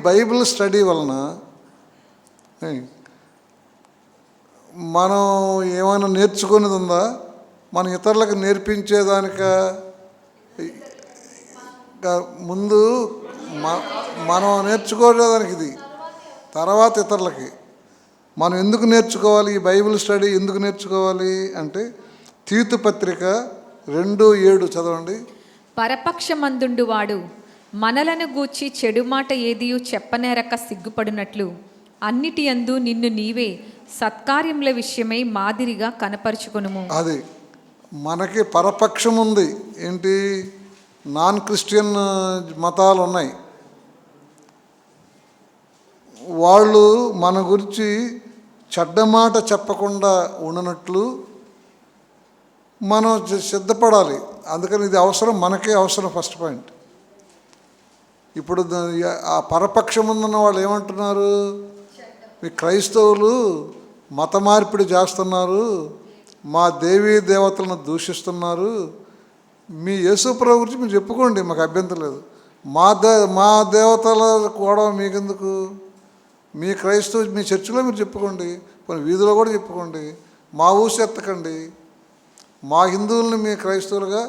Bible study వలన మనం ఏమైనా నేర్చుకునేది ఉందా? మనం ఇతరులకు నేర్పించేదానిక ముందు మనం నేర్చుకోవడానికి ఇది, తర్వాత ఇతరులకి. మనం ఎందుకు నేర్చుకోవాలి ఈ బైబిల్ స్టడీ? ఎందుకు నేర్చుకోవాలి అంటే తీతు పత్రిక 2:7 చదవండి. పరపక్షమందుండు వాడు మనలను గూర్చి చెడు మాట ఏదియు చెప్పనేరక సిగ్గుపడినట్లు అన్నిటి యందు నిన్ను నీవే సత్కార్యముల విషయమై మాదిరిగా కనపరుచుకొనుము. అది మనకి పరపక్షం ఉంది. ఏంటి? నాన్ క్రిస్టియన్ మతాలు ఉన్నాయి. వాళ్ళు మన గురించి చెడ్డ మాట చెప్పకుండా ఉండనట్లు మనం సిద్ధపడాలి. అందుకని ఇది అవసరం, మనకే అవసరం. First point. ఇప్పుడు ఆ పరపక్షం ఉందన్న వాళ్ళు ఏమంటున్నారు? మీ క్రైస్తవులు మత మార్పిడి చేస్తున్నారు, మా దేవీ దేవతలను దూషిస్తున్నారు, మీ యేసుప్రభు గురించి మీరు చెప్పుకోండి, మాకు అభ్యంతరం లేదు. మా దేవతల కూడా మీకెందుకు? మీ క్రైస్తవు మీ చర్చిలో మీరు చెప్పుకోండి, కొన్ని వీధిలో కూడా చెప్పుకోండి, మా ఊసి ఎత్తకండి, మా హిందువుల్ని మీ క్రైస్తవులుగా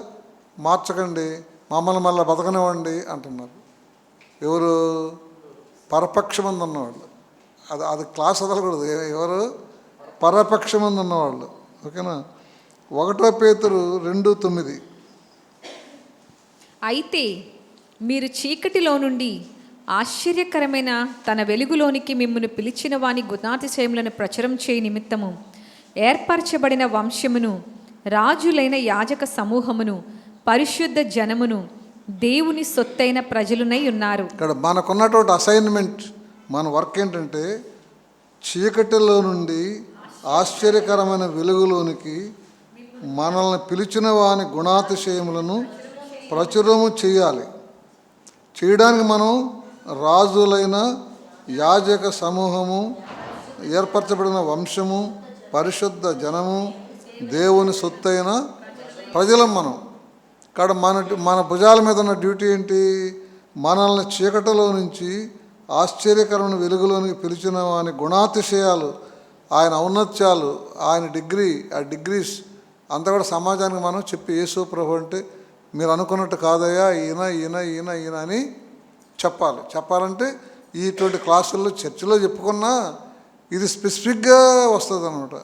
మార్చకండి, మమ్మల్ని మళ్ళీ బతకనివ్వండి అంటున్నారు. ఎవరు? పరపక్షమంది ఉన్నవాళ్ళు. అది క్లాస్ వదలకూడదు. ఎవరు? పరపక్షమంది ఉన్నవాళ్ళు. ఓకేనా? 1 పేతురు 2:9. అయితే మీరు చీకటిలో నుండి ఆశ్చర్యకరమైన తన వెలుగులోనికి మిమ్మును పిలిచిన వాని గుణాతిశయములను ప్రచురం చేయ నిమిత్తము ఏర్పరచబడిన వంశమును, రాజులైన యాజక సమూహమును, పరిశుద్ధ జనమును, దేవుని సొత్తైన ప్రజలునై ఉన్నారు. ఇక్కడ మనకున్నటువంటి అసైన్మెంట్, మన వర్క్ ఏంటంటే చీకటిలో నుండి ఆశ్చర్యకరమైన వెలుగులోనికి మనల్ని పిలిచిన వాని గుణాతిశయములను ప్రచురము చేయాలి. చేయడానికి మనం రాజులైన యాజక సమూహము, ఏర్పరచబడిన వంశము, పరిశుద్ధ జనము, దేవుని సొత్తైన ప్రజలం మనం. ఇక్కడ మన భుజాల మీద ఉన్న డ్యూటీ ఏంటి? మనల్ని చీకటిలో నుంచి ఆశ్చర్యకరమైన వెలుగులోనికి పిలిచిన వాని గుణాతిశయాలు, ఆయన ఔన్నత్యాలు, ఆయన డిగ్రీ, ఆ డిగ్రీస్ అంతా కూడా సమాజానికి మనం చెప్పి, యేసు ప్రభు అంటే మీరు అనుకున్నట్టు కాదయ్యా, ఈయన ఈయన ఈయన ఈయన అని చెప్పాలంటే ఇటువంటి క్లాసుల్లో చర్చిలో చెప్పుకున్నా ఇది స్పెసిఫిక్గా వస్తుంది అనమాట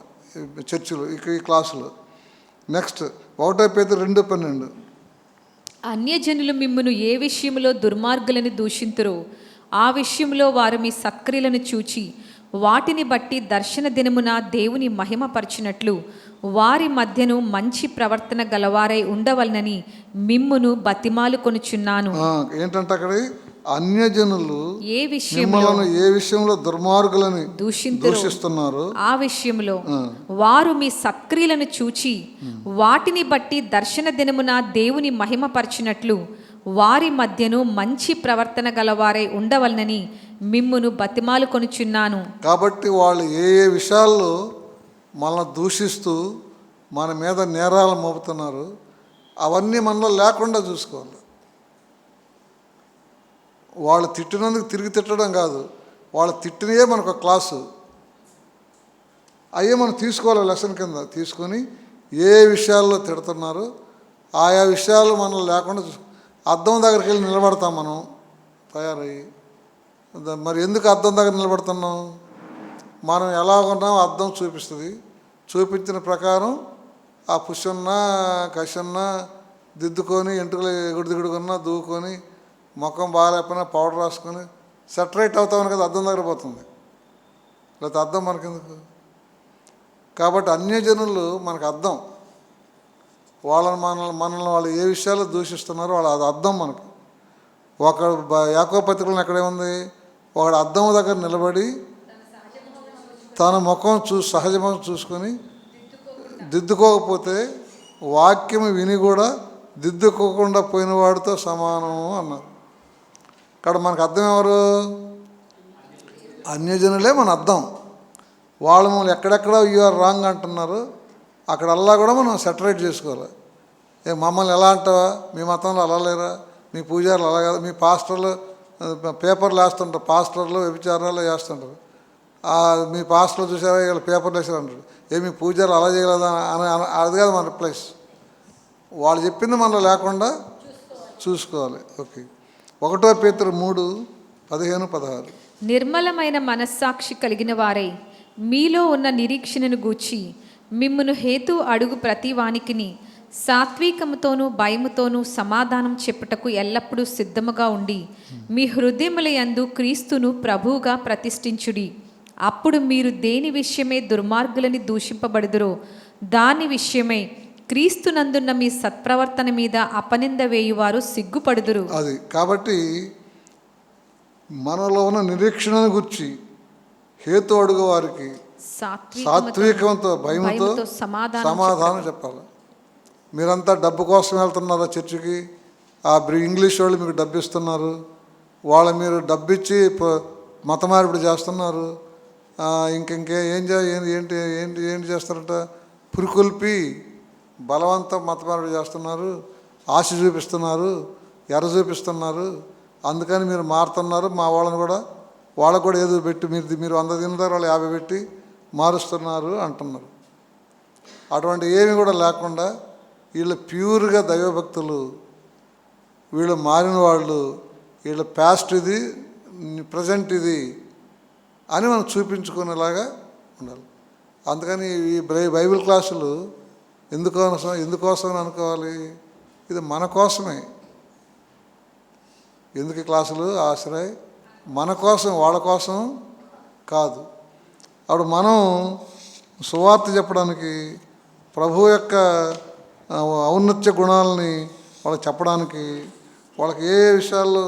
చర్చిలో ఈ క్లాసులో. నెక్స్ట్ 1 పేతురు 2:12. అన్యజనులు మిమ్మును ఏ విషయంలో దుర్మార్గులను దూషింతురో ఆ విషయంలో వారు మీ సత్క్రియలను చూచి వాటిని బట్టి దర్శన దినమున దేవుని మహిమపరచినట్లు వారి మధ్యను మంచి ప్రవర్తన గలవారై ఉండవలనని మిమ్మును బతిమాలు కొనుచున్నాను. ఏంటంటే అక్కడ అన్యజనులు ఏ విషయంలో దుర్మార్గులని దూషిస్తున్నారు ఆ విషయంలో వారు మీ సత్క్రియలను చూచి వాటిని బట్టి దర్శన దినమున దేవుని మహిమపరచినట్లు వారి మధ్యను మంచి ప్రవర్తన గలవారై ఉండవలనని మిమ్మును బతిమాలు కొనుచున్నాను. కాబట్టి వాళ్ళు ఏ విషయాల్లో మనల్ని దూషిస్తూ మన మీద నేరాలు మోపుతున్నారు అవన్నీ మనలో లేకుండా చూసుకోవాలి. వాళ్ళు తిట్టినందుకు తిరిగి తిట్టడం కాదు, వాళ్ళు తిట్టినయే మనకు క్లాసు, అయ్యే మనం తీసుకోవాలి, లెసన్ కింద తీసుకొని ఏ విషయాల్లో తిడుతున్నారో ఆయా విషయాలు మనం లేకుండా అద్దం దగ్గరికి వెళ్ళి నిలబడతాం మనం తయారయ్యి. మరి ఎందుకు అద్దం దగ్గర నిలబడుతున్నాం? మనం ఎలా ఉన్నాం అద్దం చూపిస్తుంది. చూపించిన ప్రకారం ఆ పుష్యున్నా కషన్నా దిద్దుకొని ఎంటుకలు ఎగుడుదిగుడుకున్నా దూకొని ముఖం బాగాలేకపోయినా పౌడర్ రాసుకొని సెటరేట్ అవుతామని కదా అద్దం దగ్గర పోతుంది. లేకపోతే అద్దం మనకెందుకు? కాబట్టి అన్యజనులు మనకు అద్దం. మనల్ని వాళ్ళు ఏ విషయాలు దూషిస్తున్నారో వాళ్ళు అది అద్దం మనకు. ఒకడు యాకోబు పత్రికలో ఎక్కడేముంది? ఒకడు అద్దం దగ్గర నిలబడి తన ముఖం సహజముఖం చూసుకొని దిద్దుకోకపోతే వాక్యం విని కూడా దిద్దుకోకుండా పోయిన వాడితో సమానము అన్నారు. ఇక్కడ మనకు అర్థం ఎవరు? అన్యజనులే మన అర్థం. వాళ్ళు మమ్మల్ని ఎక్కడెక్కడ యూఆర్ రాంగ్ అంటున్నారు, అక్కడల్లా కూడా మనం సెటరేట్ చేసుకోవాలి. మమ్మల్ని ఎలా అంటావా? మీ మతంలో అలా లేరా? మీ పూజారులు అలా కదా? మీ పాస్టర్లు పేపర్లు వేస్తుంటారు, పాస్టర్లు వ్యభిచారాలు వేస్తుంటారు. మీ పాస్టర్లు చూసారా వీళ్ళు పేపర్లు వేసారు అంటారు. ఏమి పూజారు అలా చేయలేదా అది కాదు మన రిప్లైస్. వాళ్ళు చెప్పింది మనలో లేకుండా చూసుకోవాలి. ఓకే, 1 పేతురు 3:15-16. నిర్మలమైన మనస్సాక్షి కలిగిన వారై మీలో ఉన్న నిరీక్షణను గూర్చి మిమ్మును హేతు అడుగు ప్రతి వానికిని సాత్వికముతోనూ భయముతోనూ సమాధానం చెప్పుటకు ఎల్లప్పుడూ సిద్ధముగా ఉండి మీ హృదయముల యందు క్రీస్తును ప్రభువుగా ప్రతిష్ఠించుడి. అప్పుడు మీరు దేని విషయమై దుర్మార్గులని దూషింపబడుదురో దాని విషయమై క్రీస్తునందున్న మీ సత్ప్రవర్తన మీద అపనింద వేయువారు సిగ్గుపడుదురు. అది కాబట్టి మనలో ఉన్న నిరీక్షణను గుర్చి హేతు అడుగు వారికి సాత్వికంతో భయముతో సమాధానం చెప్పాలి. మీరంతా డబ్బు కోసం వెళ్తున్నారా చర్చికి? ఇంగ్లీష్ వాళ్ళు మీకు డబ్బు ఇస్తున్నారు, వాళ్ళు మీరు డబ్బు ఇచ్చి మత మార్పిడి చేస్తున్నారు. ఇంకే ఏంటి ఏంటి ఏంటి చేస్తారట? పురుకొల్పి బలవంతం మత మార్పిడి చేస్తున్నారు, ఆశ చూపిస్తున్నారు, ఎర్ర చూపిస్తున్నారు. అందుకని మీరు మారుతున్నారు. మా వాళ్ళకు కూడా ఏదో పెట్టి మీరు 100 తిన్నారు, వాళ్ళు 50 పెట్టి మారుస్తున్నారు అంటున్నారు. అటువంటి ఏమి కూడా లేకుండా వీళ్ళు ప్యూర్గా దైవభక్తులు, వీళ్ళు మారిన వాళ్ళు, వీళ్ళ పాస్ట్ ఇది, ప్రజెంట్ ఇది అని మనం చూపించుకునేలాగా ఉండాలి. అందుకని ఈ బైబిల్ క్లాసులు ఎందుకోసం అనుకోవాలి? ఇది మన కోసమే. ఎందుకు క్లాసులు? ఆశ్రయ్ మన కోసం, వాళ్ళ కోసం కాదు. అప్పుడు మనం సువార్త చెప్పడానికి, ప్రభు యొక్క ఔన్నత్య గుణాలని వాళ్ళకి చెప్పడానికి, వాళ్ళకి ఏ విషయాల్లో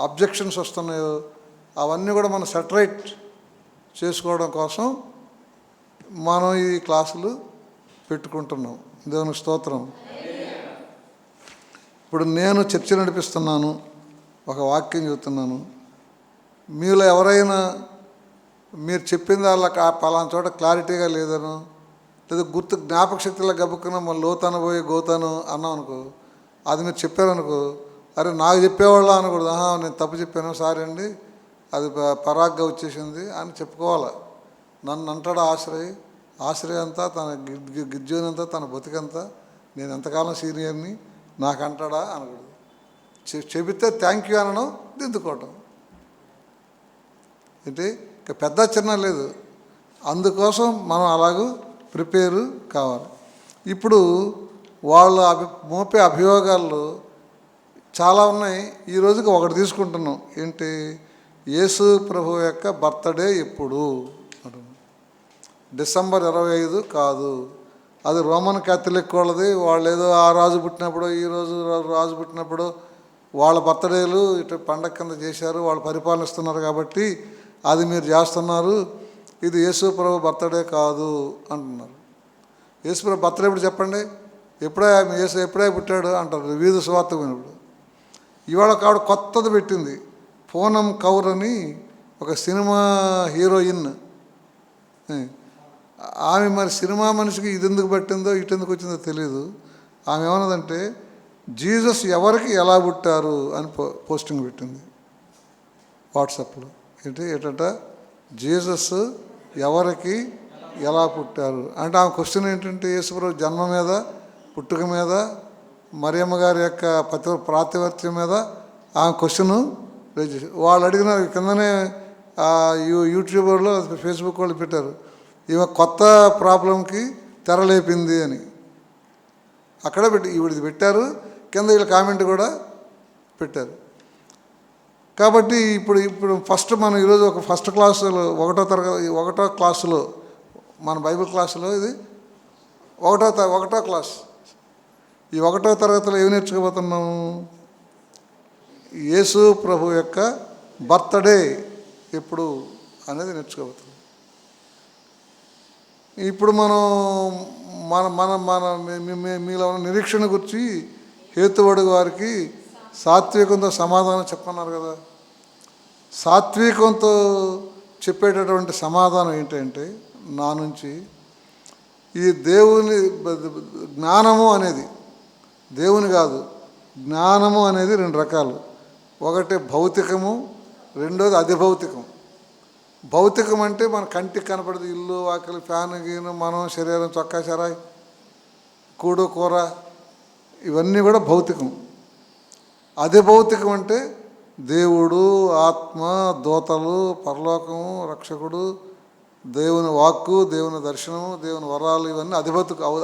అబ్జెక్షన్స్ వస్తున్నాయో అవన్నీ కూడా మనం సెటరైట్ చేసుకోవడం కోసం మనం ఈ క్లాసులు పెట్టుకుంటున్నాం. దేవునికి స్తోత్రం. ఇప్పుడు నేను చర్చ నడిపిస్తున్నాను, ఒక వాక్యం చెబుతున్నాను. మీలో ఎవరైనా మీరు చెప్పింది వాళ్ళకి పలానా చోట క్లారిటీగా లేదనో, లేదా జ్ఞాపక శక్తిలో గబుక్కున మన లోతాను పోయి గోతాను అన్నాం అనుకో, అది మీరు చెప్పారనుకో, అరే నాకు చెప్పేవాళ్ళ అనకూడదు. నేను తప్పు చెప్పాను, సారీ అండి, అది పరాగ్గా వచ్చేసింది అని చెప్పుకోవాలి. నన్ను అంటాడు ఆశ్రయ అంతా, తన గిజ్జోని అంతా, తన బతికంతా నేను ఎంతకాలం సీనియర్ని నాకు అంటాడా అనకూడదు. చెబితే థ్యాంక్ యూ అనడం, దిద్దుకోవటం. ఏంటి ఇక పెద్ద చిన్న లేదు. అందుకోసం మనం అలాగూ ప్రిపేరు కావాలి. ఇప్పుడు వాళ్ళు మోపే అభియోగాల్లో చాలా ఉన్నాయి. ఈ రోజుకి ఒకటి తీసుకుంటున్నాం. ఏంటి? యేసు ప్రభు యొక్క బర్త్డే ఎప్పుడు? డిసెంబర్ 25 కాదు, అది రోమన్ క్యాథలిక్ వాళ్ళది. వాళ్ళు ఏదో ఆ రాజు పుట్టినప్పుడు, ఈ రోజు రాజు పుట్టినప్పుడు వాళ్ళ బర్త్డేలు ఇటు పండగ కింద చేశారు, వాళ్ళు పరిపాలిస్తున్నారు కాబట్టి అది మీరు చేస్తున్నారు. ఇది యేసు ప్రభు బర్త్డే కాదు అంటున్నారు. యేసు ప్రభు బర్త్డే ఎప్పుడు చెప్పండి? ఎప్పుడే పుట్టాడు అంటారు వీధి సువార్త వినప్పుడు. ఇవాళ కావిడ కొత్తది పెట్టింది, పూనం కౌర్ అని ఒక సినిమా హీరోయిన్. ఆమె మరి సినిమా మనిషికి ఇది ఎందుకు పట్టిందో ఇటు ఎందుకు వచ్చిందో తెలియదు. ఆమె ఏమన్నదంటే జీసస్ ఎవరికి ఎలా పుట్టారు అని పోస్టింగ్ పెట్టింది వాట్సాప్లో. ఏంటంట జీసస్ ఎవరికి ఎలా పుట్టారు అంటే ఆమె క్వశ్చన్ ఏంటంటే యేసుప్రభు జన్మ మీద, పుట్టుక మీద, మరియమ్మ గారి యొక్క ప్రాతిపత్యం మీద ఆమె క్వశ్చను రేజ్ చేసి వాళ్ళు అడిగిన కిందనే యూట్యూబర్లో ఫేస్బుక్ వాళ్ళు పెట్టారు, ఈమె కొత్త ప్రాబ్లంకి తెరలేపింది అని. అక్కడ ఈవిడిది పెట్టారు, కింద వీళ్ళ కామెంట్ కూడా పెట్టారు. కాబట్టి ఇప్పుడు ఫస్ట్ మనం ఈరోజు ఒక ఫస్ట్ క్లాసులో 1వ క్లాసులో మన బైబిల్ క్లాసులో ఇది 1వ క్లాస్. ఈ 1వ తరగతిలో ఏమి నేర్చుకోబోతున్నాము? యేసు ప్రభు యొక్క బర్త్డే ఎప్పుడు అనేది నేర్చుకోబోతున్నాం. ఇప్పుడు మనం మీలో ఉన్న నిరీక్షణ గురించి హేతువడుగు వారికి సాత్వికంతో సమాధానం చెప్పన్నారు కదా. సాత్వికంతో చెప్పేటటువంటి సమాధానం ఏంటంటే నా నుంచి ఈ దేవుని జ్ఞానము అనేది, దేవుని కాదు, జ్ఞానము అనేది 2 రకాలు. ఒకటి భౌతికము, రెండోది అధిభౌతికం. భౌతికం అంటే మన కంటికి కనపడదు, ఇల్లు వాకిలి ఫ్యాన్ గీను మనం శరీరం చొక్కా చెరాయి కూడు కూర ఇవన్నీ కూడా భౌతికం. అధిభౌతికం అంటే దేవుడు, ఆత్మ, దూతలు, పరలోకము, రక్షకుడు, దేవుని వాక్కు, దేవుని దర్శనము, దేవుని వరాలు ఇవన్నీ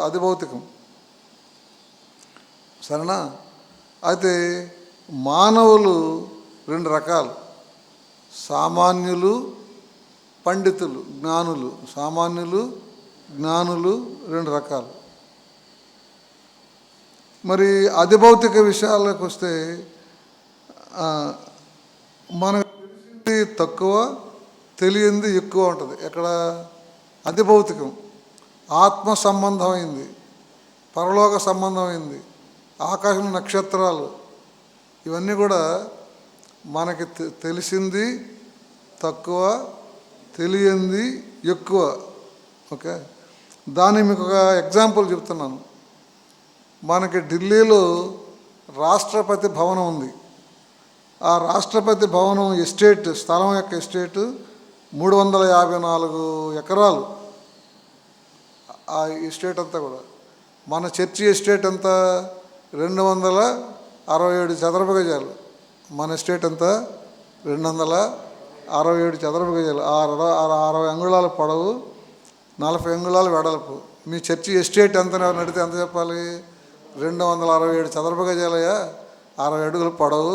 అధిభౌతికం. సరేనా? అయితే మానవులు రెండు రకాలు, సామాన్యులు, పండితులు, జ్ఞానులు. సామాన్యులు, జ్ఞానులు రెండు రకాలు. మరి అధిభౌతిక విషయాలకు వస్తే మనకు తెలిసింది తక్కువ, తెలియంది ఎక్కువ ఉంటుంది. ఎక్కడ? అధిభౌతికం. ఆత్మ సంబంధమైంది, పరలోక సంబంధమైంది, ఆకాశం నక్షత్రాలు ఇవన్నీ కూడా మనకి తెలిసింది తక్కువ, తెలియంది ఎక్కువ. ఓకే, దానికి మీకు ఒక ఎగ్జాంపుల్ చెప్తున్నాను. మనకి ఢిల్లీలో రాష్ట్రపతి భవనం ఉంది. ఆ రాష్ట్రపతి భవనం ఎస్టేట్, స్థలం యొక్క ఎస్టేటు 354 ఎకరాలు. ఆ ఎస్టేట్ అంతా కూడా. మన చర్చి ఎస్టేట్ అంతా 267 చదరపు గజాలు. మన ఎస్టేట్ అంతా 267 చదరపు గజాలు. 60 అంగుళాల పొడవు, 40 అంగుళాల వెడల్పు. మీ చర్చి ఎస్టేట్ ఎంత నడితే ఎంత చెప్పాలి? 267 చదరపు గజాలయ్యా, 60 అడుగులు పొడవు,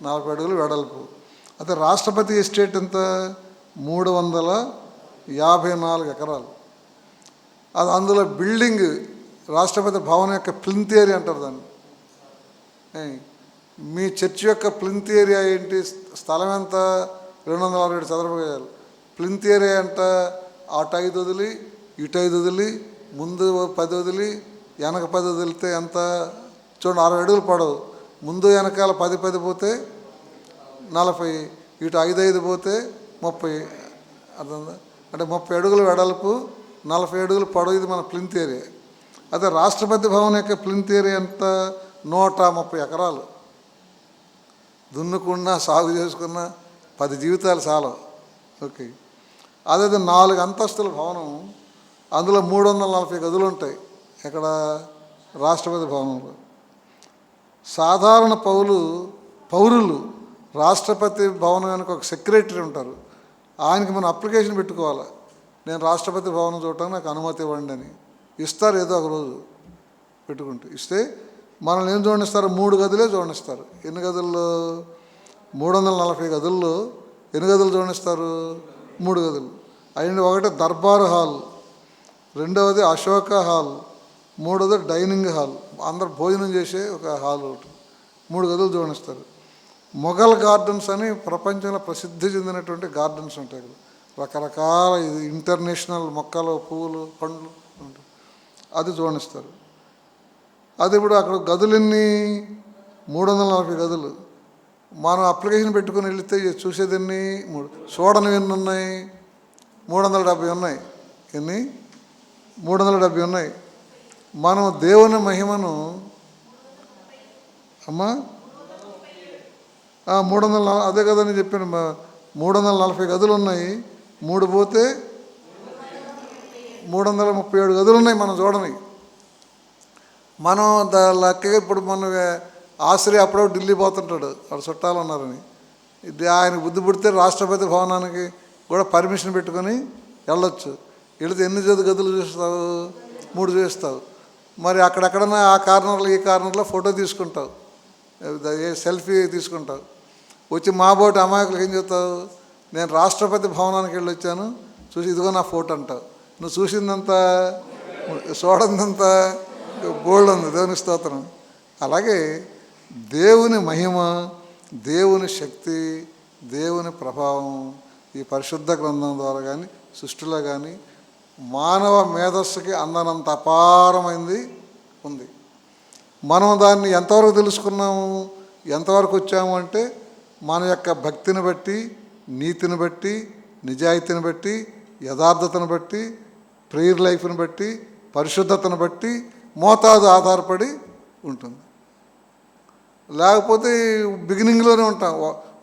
40 అడుగులు వెడల్పు. అయితే రాష్ట్రపతి ఎస్టేట్ ఎంత? 354 ఎకరాలు. అది అందులో బిల్డింగ్, రాష్ట్రపతి భవనం యొక్క ప్లింత్ ఏరియా అంటారు దాన్ని. మీ చర్చి యొక్క ప్లింత్ ఏరియా ఏంటి? స్థలం ఎంత? 267 చదరపు గజాలు. ప్లింత్ ఏరియా ఎంత? అటు 5 వదిలి ఇటు 5 వదిలి ముందు 10 వదిలి వెనక 10 వదిలితే ఎంత? చూడండి, 60 అడుగులు పొడవు. ముందు వెనకాల 10 పోతే 40, ఇటు 5 పోతే 30. అర్థందా? అంటే 30 అడుగులు వెడల్పు, 40 అడుగులు పొడవు. ఇది మన ప్లింత్ ఏరియా. అదే రాష్ట్రపతి భవన్ యొక్క ప్లింత్ ఏరియా ఎంత? 130 ఎకరాలు. దున్నుకున్నా సాగు చేసుకున్నా 10 జీవితాలు చాలా. ఓకే, అదే 4 అంతస్తుల భవనం, అందులో 340 గదులు ఉంటాయి. ఇక్కడ రాష్ట్రపతి భవనంలో. సాధారణ పౌరులు రాష్ట్రపతి భవనం వెనుక ఒక సెక్రటరీ ఉంటారు. ఆయనకి మనం అప్లికేషన్ పెట్టుకోవాలి, నేను రాష్ట్రపతి భవనం చూడటానికి నాకు అనుమతి ఇవ్వండి అని. ఇస్తారు ఏదో ఒక రోజు పెట్టుకుంటే. ఇస్తే మనల్ని ఏం చూడనిస్తారు? 3 గదులే చూడనిస్తారు. ఎన్ని గదుల్లో? 340 గదుల్లో ఎన్ని గదులు చూడనిస్తారు? 3 గదులు. అయిన ఒకటి దర్బార్ హాల్, రెండవది అశోక హాల్, మూడవది డైనింగ్ హాల్, అందరు భోజనం చేసే ఒక హాల్ ఒకటి. 3 గదులు చూడనిస్తారు. మొఘల్ గార్డెన్స్ అని ప్రపంచంలో ప్రసిద్ధి చెందినటువంటి గార్డెన్స్ ఉంటాయి. రకరకాల ఇంటర్నేషనల్ మొక్కలు, పువ్వులు, పండ్లు ఉంటాయి. అది చూడనిస్తారు. అది ఇప్పుడు అక్కడ గదులన్నీ 340 గదులు. మనం అప్లికేషన్ పెట్టుకుని వెళితే చూసేది ఎన్ని? 3. చూడనివి ఎన్ని ఉన్నాయి? 370 ఉన్నాయి. ఎన్ని? 370 ఉన్నాయి. మనం దేవుని మహిమను అమ్మా 300, అదే కదని చెప్పాను. 340 గదులు ఉన్నాయి. 3 పోతే 337 గదులు ఉన్నాయి మనం చూడని. మనం లక్కగా ఇప్పుడు మన ఆశ్రయ అప్పుడప్పుడు ఢిల్లీ పోతుంటాడు, వాడు చుట్టాలు ఉన్నారని. ఇది ఆయన బుద్ధి పుడితే రాష్ట్రపతి భవనానికి కూడా పర్మిషన్ పెట్టుకొని వెళ్ళొచ్చు. వెళితే ఎన్ని గదులు చూస్తావు? 3 చూస్తావు. మరి అక్కడెక్కడన్నా ఆ కార్నర్లో ఈ కార్నర్లో ఫోటో తీసుకుంటావు, సెల్ఫీ తీసుకుంటావు. వచ్చి మా బోటి అమాయకులకు ఏం చెప్తావు? నేను రాష్ట్రపతి భవనానికి వెళ్ళి వచ్చాను, చూసి ఇదిగో నా ఫోటో అంటావు. నువ్వు చూసిందంతా, చూడందంతా బోల్డ్ ఉంది. దేవుని స్తోత్రం. అలాగే దేవుని మహిమ, దేవుని శక్తి, దేవుని ప్రభావం ఈ పరిశుద్ధ గ్రంథం ద్వారా కానీ సృష్టిలో కానీ మానవ మేధస్సుకి అందనంత అపారమైంది ఉంది. మనం దాన్ని ఎంతవరకు తెలుసుకున్నాము, ఎంతవరకు వచ్చాము అంటే మన యొక్క భక్తిని బట్టి, నీతిని బట్టి, నిజాయితీని బట్టి, యథార్థతను బట్టి, ప్రేయర్ లైఫ్ని బట్టి, పరిశుద్ధతను బట్టి మోతాదు ఆధారపడి ఉంటుంది. లేకపోతే బిగినింగ్లోనే ఉంటాం,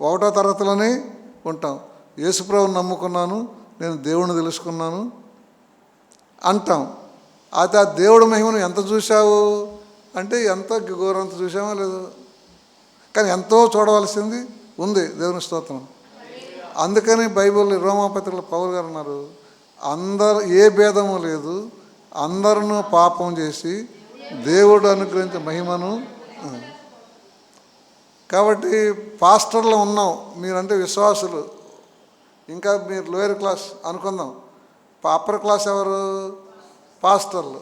1వ తరగతిలోనే ఉంటాం. యేసుప్రభుని నమ్ముకున్నాను, నేను దేవుణ్ణి తెలుసుకున్నాను అంటాం. అయితే ఆ దేవుడి మహిమను ఎంత చూసావు అంటే ఎంత ఘోరంత చూసామో లేదు, కానీ ఎంతో చూడవలసింది ఉంది. దేవుని స్తోత్రం. అందుకని బైబిల్ రోమాపత్రికలో పౌలు గారు అన్నారు, ఏ భేదము లేదు, అందరూ పాపం చేసి దేవుడు అనుగ్రహించే మహిమను. కాబట్టి పాస్టర్లు ఉన్నాం, మీరంటే విశ్వాసులు, ఇంకా మీరు లోయర్ క్లాస్ అనుకుందాం, అప్పర్ క్లాస్ ఎవరు? పాస్టర్లు.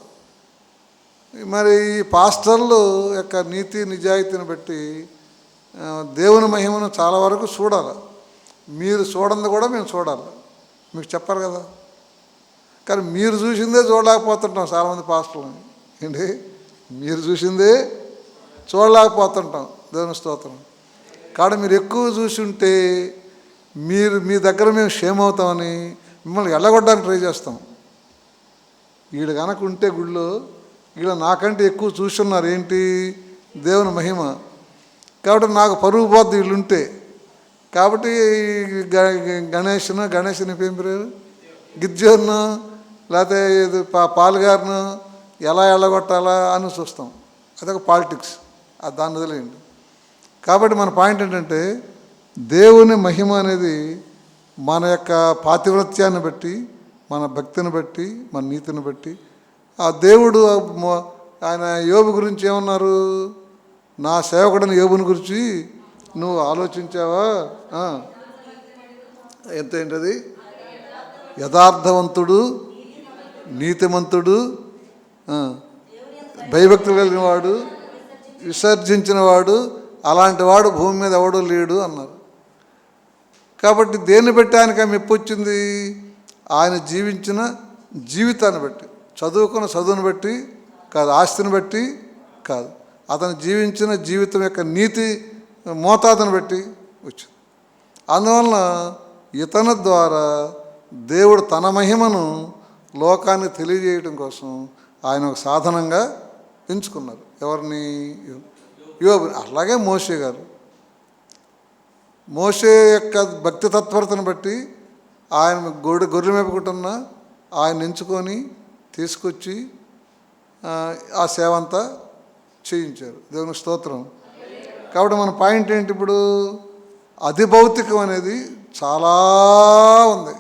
మరి ఈ పాస్టర్లు యొక్క నీతి నిజాయితీని బట్టి దేవుని మహిమను చాలా వరకు చూడాలి. మీరు చూడండి కూడా మేము చూడాలి, మీకు చెప్పారు కదా. కానీ మీరు చూసిందే చూడలేకపోతుంటాం చాలామంది పాస్టర్లని. ఏంటి? మీరు చూసిందే చూడలేకపోతుంటాం. దేవుని స్తోత్రం. కాబట్టి మీరు ఎక్కువ చూసి ఉంటే మీ దగ్గర మేము క్షేమ అవుతామని మిమ్మల్ని ఎల్లగొట్టడానికి ట్రై చేస్తాం. వీళ్ళు కనుక ఉంటే గుళ్ళో, వీళ్ళు నాకంటే ఎక్కువ చూస్తున్నారు ఏంటి? దేవుని మహిమ. కాబట్టి నాకు పరుగు పోద్ది వీళ్ళుంటే. కాబట్టి గణేష్ని ఏం పేరు, గిజ్జోన్ను లేకపోతే పాలుగారును ఎలా ఎల్లగొట్టాలా అని చూస్తాం. అదొక పాలిటిక్స్, అది దాన్ని వదిలేయండి. కాబట్టి మన పాయింట్ ఏంటంటే దేవుని మహిమ అనేది మన యొక్క పాతివ్రత్యాన్ని బట్టి, మన భక్తిని బట్టి, మన నీతిని బట్టి. ఆ దేవుడు ఆయన యోబు గురించి ఏమన్నారు? నా సేవకుడిని యోబుని గురించి నువ్వు ఆలోచించావా? ఏంటది? యథార్థవంతుడు, నీతిమంతుడు, భయభక్తులు కలిగిన వాడు, విసర్జించిన వాడు, అలాంటి వాడు భూమి మీద ఎవడూ లేడు అన్నారు. కాబట్టి దేన్ని బట్టి ఆయనకి మెప్పు వచ్చింది? ఆయన జీవించిన జీవితాన్ని బట్టి, చదువుకున్న చదువుని బట్టి కాదు, ఆస్తిని బట్టి కాదు, అతను జీవించిన జీవితం యొక్క నీతి మోతాదుని బట్టి వచ్చింది. అందువలన ఇతని ద్వారా దేవుడు తన మహిమను లోకానికి తెలియజేయడం కోసం ఆయన ఒక సాధనంగా ఎంచుకున్నారు. ఎవరిని? యోబుని. అలాగే మోషే గారు, మోషే యొక్క భక్తి తత్పరతను బట్టి ఆయన గొర్రె మేపుకుంటున్న ఆయన ఎంచుకొని తీసుకొచ్చి ఆ సేవ అంతా చేయించారు. దేవుని స్తోత్రం. కాబట్టి మన పాయింట్ ఏంటి ఇప్పుడు? అధిభౌతికం అనేది చాలా ఉంది.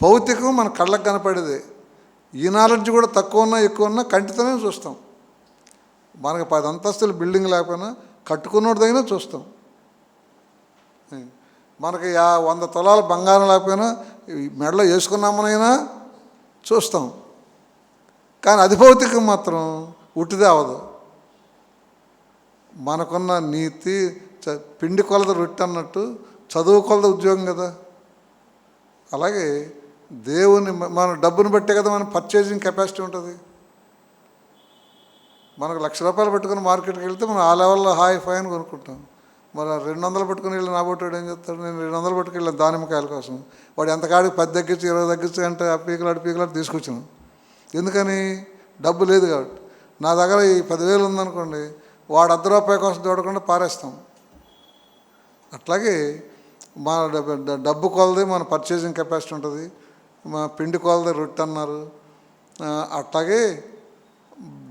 భౌతికం మన కళ్ళకు కనపడేదే. ఈ నాలెడ్జ్ కూడా తక్కువ ఉన్నా ఎక్కువ ఉన్నా కంటితోనే చూస్తాం. మనకు 10 అంతస్తులు బిల్డింగ్ లేకపోయినా కట్టుకున్నోడిదైనా చూస్తాం. మనకి 100 తులాల బంగారం లేకపోయినా మెడలో వేసుకున్నామనైనా చూస్తాం. కానీ అధిభౌతికం మాత్రం ఉట్టిదే అవదు. మనకున్న నీతి పిండి కొలద రొట్టె అన్నట్టు చదువు కొలద ఉద్యోగం కదా. అలాగే దేవుని మన డబ్బుని బట్టే కదా మన పర్చేసింగ్ కెపాసిటీ ఉంటుంది. మనకు ₹1,00,000 పెట్టుకుని మార్కెట్కి వెళ్తే మనం ఆ లెవెల్లో హాయ్ ఫై అని కొనుక్కుంటాం. మరి 200 పెట్టుకుని వెళ్ళి నా బొట్టాడు ఏం చెప్తాడు? నేను 200 పెట్టుకెళ్ళాను దానిమ్మకాయల కోసం. వాడు ఎంత కాడికి 10 తగ్గించి 20 తగ్గించి అంటే ఆ పీకలాడు తీసుకొచ్చాను. ఎందుకని? డబ్బు లేదు కాబట్టి. నా దగ్గర ఈ 10,000 ఉందనుకోండి, వాడు ₹1 కోసం చూడకుండా పారేస్తాం. అట్లాగే మన డబ్బు కొలది మన పర్చేసింగ్ కెపాసిటీ ఉంటుంది. మా పిండి కొలది రొట్టె అన్నారు. అట్లాగే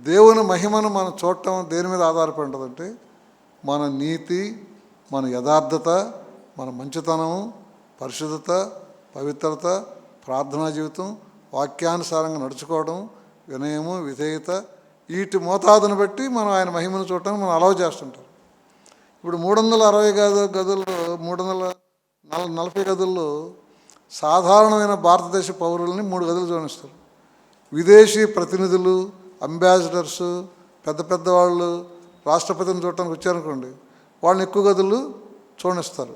దేవుని మహిమను మనం చూడటం దేని మీద ఆధారపడి ఉంటుందంటే మన నీతి, మన యథార్థత, మన మంచితనం, పరిశుద్ధత, పవిత్రత, ప్రార్థనా జీవితం, వాక్యానుసారంగా నడుచుకోవడం, వినయము, విధేయత, వీటి మోతాదును బట్టి మనం ఆయన మహిమను చూడటానికి మనం అలౌ చేస్తుంటాం. ఇప్పుడు 360 గదుల్లో 340 గదుల్లో సాధారణమైన భారతదేశ పౌరుల్ని 3 గదులు చూనిస్తారు. విదేశీ ప్రతినిధులు, అంబాసిడర్సు, పెద్ద వాళ్ళు రాష్ట్రపతిని చూడటానికి వచ్చారనుకోండి, వాళ్ళని ఎక్కువ గదులు చూడనిస్తారు.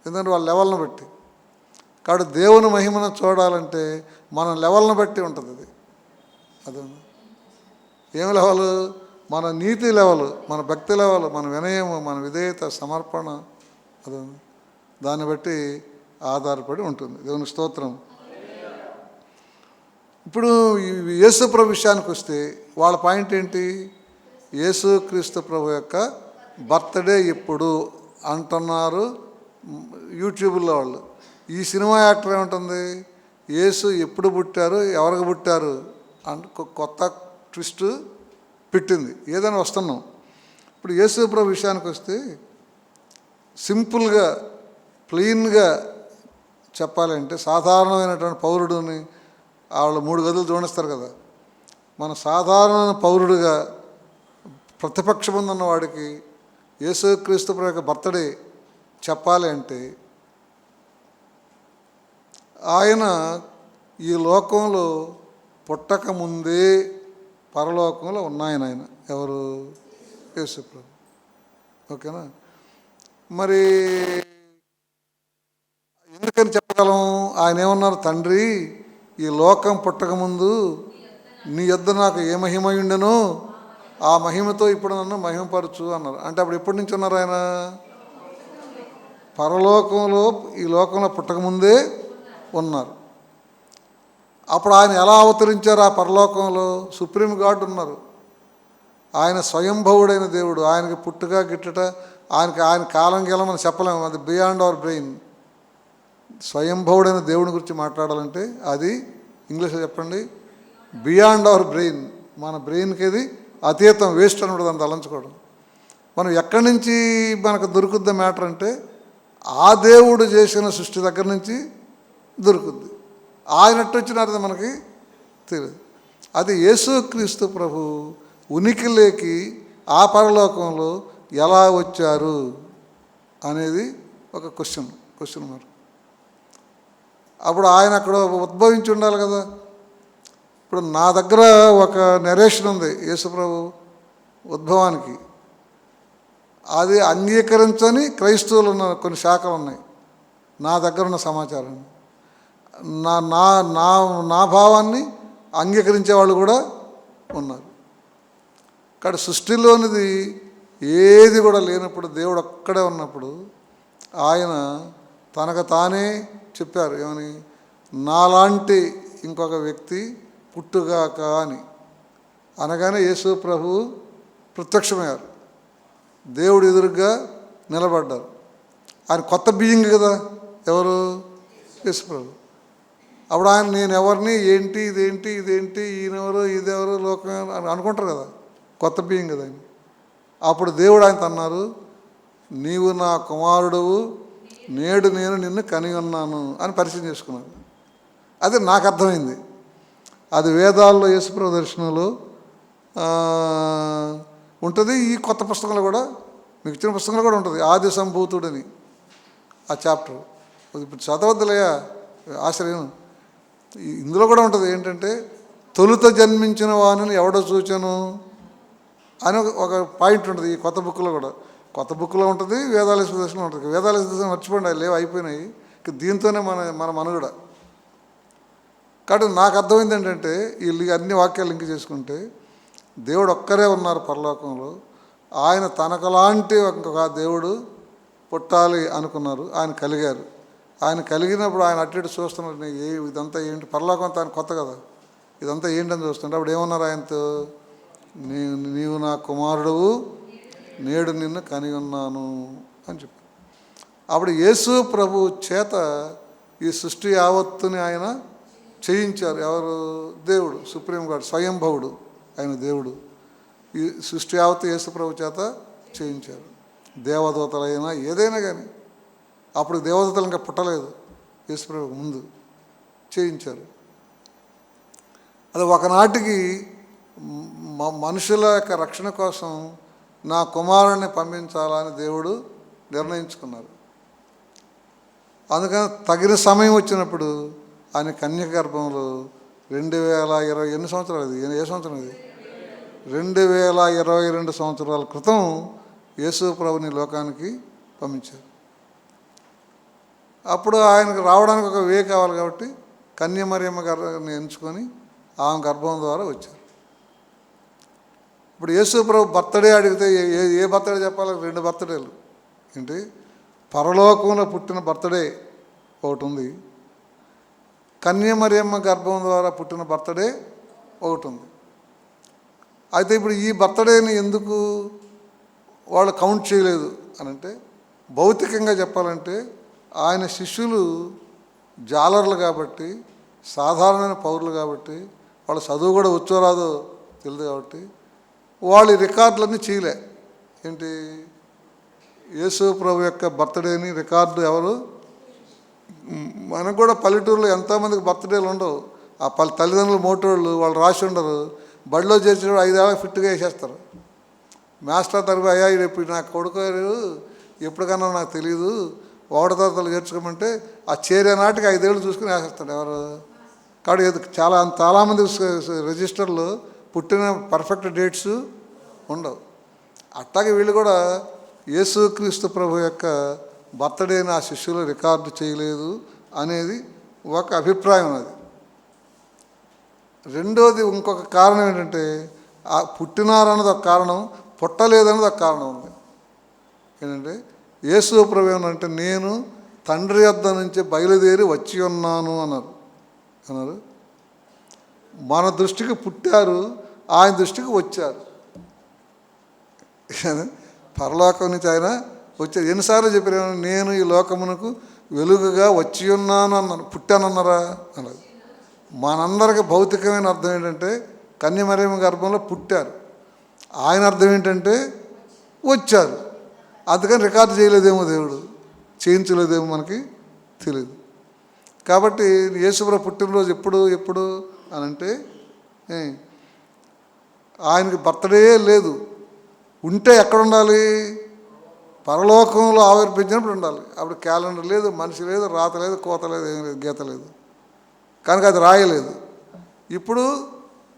ఎందుకంటే వాళ్ళ లెవెల్ని బట్టి. కాబట్టి దేవుని మహిమను చూడాలంటే మన లెవెల్ని బట్టి ఉంటుంది. అదే ఏం లెవెల్? మన నీతి లెవెల్, మన భక్తి లెవెల్, మన వినయము, మన విధేయత, సమర్పణ, అదే దాన్ని బట్టి ఆధారపడి ఉంటుంది. దేవుని స్తోత్రం. ఇప్పుడు యేసు ప్రభు విషయానికి వస్తే వాళ్ళ పాయింట్ ఏంటి? యేసు క్రీస్తు ప్రభు యొక్క బర్త్డే ఎప్పుడు అంటున్నారు. యూట్యూబ్లో వాళ్ళు. ఈ సినిమా యాక్టర్ ఏముంటుంది, యేసు ఎప్పుడు పుట్టారు, ఎవరికి పుట్టారు అంటే కొత్త ట్విస్ట్ పెట్టింది. ఏదైనా వస్తున్నాం. ఇప్పుడు యేసు ప్రభు విషయానికి వస్తే సింపుల్గా ప్లెయిన్గా చెప్పాలంటే సాధారణమైనటువంటి పౌరుడిని వాళ్ళు 3 గదులు జోడిస్తారు కదా. మన సాధారణ పౌరుడిగా ప్రతిపక్షం ఉందన్న వాడికి యేసుక్రీస్తు ప్రభు యొక్క బర్త్డే చెప్పాలి అంటే ఆయన ఈ లోకంలో పుట్టక ముందే పరలోకంలో ఉన్నాయన. ఆయన ఎవరు? యేసు ప్రభు. ఓకేనా? మరి ఎందుకని చెప్పగలం? ఆయన ఏమన్నారు, తండ్రి ఈ లోకం పుట్టకముందు నీ యొద్ద నాకు ఏ మహిమ ఉండెనో ఆ మహిమతో ఇప్పుడు నన్ను మహిమపరచు అన్నారు. అంటే అప్పుడు ఎప్పటి నుంచి ఉన్నారు ఆయన? పరలోకంలో ఈ లోకంలో పుట్టకముందే ఉన్నారు. అప్పుడు ఆయన ఎలా అవతరించారు? ఆ పరలోకంలో సుప్రీం గాడ్ ఉన్నారు. ఆయన స్వయంభవుడైన దేవుడు. ఆయనకి పుట్టుక గిట్టుట ఆయన కాలం గీలం మనం చెప్పలేము. అది బియాండ్ అవర్ బ్రెయిన్. స్వయంభవుడైన దేవుని గురించి మాట్లాడాలంటే అది ఇంగ్లీష్లో చెప్పండి, బియాండ్ అవర్ బ్రెయిన్. మన బ్రెయిన్కి అది అతీతం, వేస్ట్ అని ఉంటుంది అంత అలంచుకోవడం. మనం ఎక్కడి నుంచి మనకు దొరుకుద్ది మ్యాటర్ అంటే ఆ దేవుడు చేసిన సృష్టి దగ్గర నుంచి దొరుకుద్ది. ఆయనట్టు వచ్చినారు మనకి తెలియదు. అది యేసుక్రీస్తు ప్రభు ఉనికిలోకి ఆ పరలోకంలో ఎలా వచ్చారు అనేది ఒక క్వశ్చన్ మార్క్. అప్పుడు ఆయన అక్కడ ఉద్భవించి ఉండాలి కదా. ఇప్పుడు నా దగ్గర ఒక నెరేషన్ ఉంది యేసుప్రభు ఉద్భవానికి. అది అంగీకరించని క్రైస్తవులు ఉన్న కొన్ని శాఖలు ఉన్నాయి. నా దగ్గర ఉన్న సమాచారం నా నా నా నా భావాన్ని అంగీకరించే వాళ్ళు కూడా ఉన్నారు. ఇక్కడ సృష్టిలోనిది ఏది కూడా లేనప్పుడు, దేవుడు ఒక్కడే ఉన్నప్పుడు ఆయన తనకు తానే చెప్పారు. ఏమని? నాలాంటి ఇంకొక వ్యక్తి పుట్టుగాక అని అనగానే యేసు ప్రభు ప్రత్యక్షమయ్యారు. దేవుడు ఎదురుగా నిలబడ్డారు. ఆయన కొత్త బీయింగ్ కదా. ఎవరు? యేసు ప్రభు. అప్పుడు ఆయన నేను ఎవరిని, ఏంటి, ఇదేంటి, ఈయనెవరు, ఇదెవరు, లోకం అని అనుకుంటారు కదా. కొత్త బీయింగ్ కదా ఆయన. అప్పుడు దేవుడు ఆయనతో అన్నారు, నీవు నా కుమారుడువు, నేడు నేను నిన్ను కని ఉన్నాను అని పరిచయం చేసుకున్నాను. అది నాకు అర్థమైంది. అది వేదాల్లో యేసుప్రభు దర్శనంలో ఉంటుంది. ఈ కొత్త పుస్తకంలో కూడా, మీకు ఇచ్చిన పుస్తకంలో కూడా ఉంటుంది, ఆది సంభూతుడని ఆ చాప్టర్. ఇప్పుడు చదవద్దులయ్యా, ఆశ్రయం. ఇందులో కూడా ఉంటుంది ఏంటంటే, తొలుత జన్మించిన వాణిని ఎవడో చూచాను అని ఒక పాయింట్ ఉంటుంది ఈ కొత్త బుక్లో కూడా. కొత్త బుక్లో ఉంటుంది, వేదాల దర్శనం ఉంటుంది. వేదాల దర్శనం మర్చిపోండి, అవి లేవు, అయిపోయినాయి. దీంతోనే మన మనుగడ. కాబట్టి నాకు అర్థమైంది ఏంటంటే, వీళ్ళు అన్ని వాక్యాలు లింక్ చేసుకుంటే దేవుడు ఒక్కరే ఉన్నారు పరలోకంలో. ఆయన తనకలాంటి ఇంకొక దేవుడు పుట్టాలి అనుకున్నారు. ఆయన కలిగారు. ఆయన కలిగినప్పుడు ఆయన అటు ఇటు చూస్తున్నారు, ఇదంతా ఏంటి, పరలోకం అంతా ఆయన కొత్త కదా, ఇదంతా ఏంటని చూస్తుంటే అప్పుడు ఏమన్నారు ఆయనతో, నీవు నా కుమారుడువు, నేడు నిన్ను కని ఉన్నాను అని చెప్పారు. అప్పుడు యేసు ప్రభు చేత ఈ సృష్టి యావత్తుని ఆయన చేయించారు. ఎవరు? దేవుడు, సుప్రీం గాడ్, స్వయంభవుడు ఆయన దేవుడు. ఈ సృష్టి యావత్తు యేసు ప్రభు చేత చేయించారు. దేవదూతలైనా ఏదైనా కానీ, అప్పుడు దేవదూతలు ఇంకా పుట్టలేదు, యేసు ప్రభుకు ముందు చేయించారు. అది ఒకనాటికి మనుషుల యొక్క రక్షణ కోసం నా కుమారుణ్ణి పంపించాలని దేవుడు నిర్ణయించుకున్నారు. అందుకని తగిన సమయం వచ్చినప్పుడు ఆయన కన్యక గర్భంలో 2020 ఎన్ని సంవత్సరాలు, అది ఏ సంవత్సరం ఇది, 2022 సంవత్సరాల క్రితం యేసు ప్రభుని లోకానికి పంపించారు. అప్పుడు ఆయనకు రావడానికి ఒక వే కావాలి కాబట్టి కన్యమరియమ్మ గారిని ఎంచుకొని ఆమె గర్భం ద్వారా వచ్చారు. ఇప్పుడు యేసు ప్రభు బర్త్డే అడిగితే ఏ బర్త్డే చెప్పాలి? 2 బర్త్డేలు. ఏంటి? పరలోకంలో పుట్టిన బర్త్డే ఒకటి ఉంది, కన్యమరియమ్మ గర్భం ద్వారా పుట్టిన బర్త్డే ఒకటి ఉంది. అయితే ఇప్పుడు ఈ బర్త్డేని ఎందుకు వాళ్ళు కౌంట్ చేయలేదు అని అంటే, భౌతికంగా చెప్పాలంటే ఆయన శిష్యులు జాలర్లు కాబట్టి, సాధారణమైన పౌరులు కాబట్టి, వాళ్ళ చదువు కూడా వచ్చో రాదో తెలియదు కాబట్టి వాళ్ళు ఈ రికార్డులన్నీ చేయలే. ఏంటి, యేసు ప్రభు యొక్క బర్త్డేని రికార్డు ఎవరు, మనకు కూడా పల్లెటూరులో ఎంతోమందికి బర్త్డేలు ఉండవు. ఆ తల్లిదండ్రులు మోటోళ్ళు వాళ్ళు రాసి ఉండరు, బడిలో చేసిన 5 ఏళ్ళకి ఫిట్గా వేసేస్తారు. మాస్టర్ తరపు అయ్యా ఇప్పుడు నా కొడుకు ఎప్పటికన్నా నాకు తెలియదు, 1వ తరగతిలో చేర్చుకోమంటే ఆ చేరే నాటికి 5 ఏళ్ళు చూసుకుని వేసేస్తాడు ఎవరు. కాబట్టి చాలామంది రిజిస్టర్లు పుట్టిన పర్ఫెక్ట్ డేట్స్ ఉండవు. అట్లాగే వీళ్ళు కూడా యేసుక్రీస్తు ప్రభు యొక్క బర్త్డేని ఆ శిష్యులు రికార్డు చేయలేదు అనేది ఒక అభిప్రాయం. అది రెండోది ఇంకొక కారణం ఏంటంటే, ఆ పుట్టినారన్నది ఒక కారణం, పుట్టలేదన్నది ఒక కారణం ఉంది. ఏంటంటే యేసు ప్రభు ఏమనంటే, నేను తండ్రి యొద్ద నుంచి బయలుదేరి వచ్చి ఉన్నాను అన్నారు. మన దృష్టికి పుట్టారు, ఆయన దృష్టికి వచ్చారు. పరలోకం నుంచి ఆయన వచ్చారు. ఎన్నిసార్లు చెప్పారు, నేను ఈ లోకమునకు వెలుగుగా వచ్చి ఉన్నాను అన్నారు. పుట్టానన్నారా అన్నారు. మనందరికి భౌతికమైన అర్థం ఏంటంటే కన్యమరియమ్మ గర్భంలో పుట్టారు. ఆయన అర్థం ఏంటంటే వచ్చారు. అందుకని రికార్డు చేయలేదేమో, దేవుడు చేయించలేదేమో మనకి తెలియదు. కాబట్టి యేసుప్రభు పుట్టినరోజు ఎప్పుడు అని అంటే, ఆయనకి బర్త్డే లేదు. ఉంటే ఎక్కడ ఉండాలి, పరలోకంలో ఆవిర్భించినప్పుడు ఉండాలి. అప్పుడు క్యాలెండర్ లేదు, మనిషి లేదు, రాత లేదు, కోత లేదు, ఏం లేదు, గీత లేదు. కనుక అది రాయలేదు. ఇప్పుడు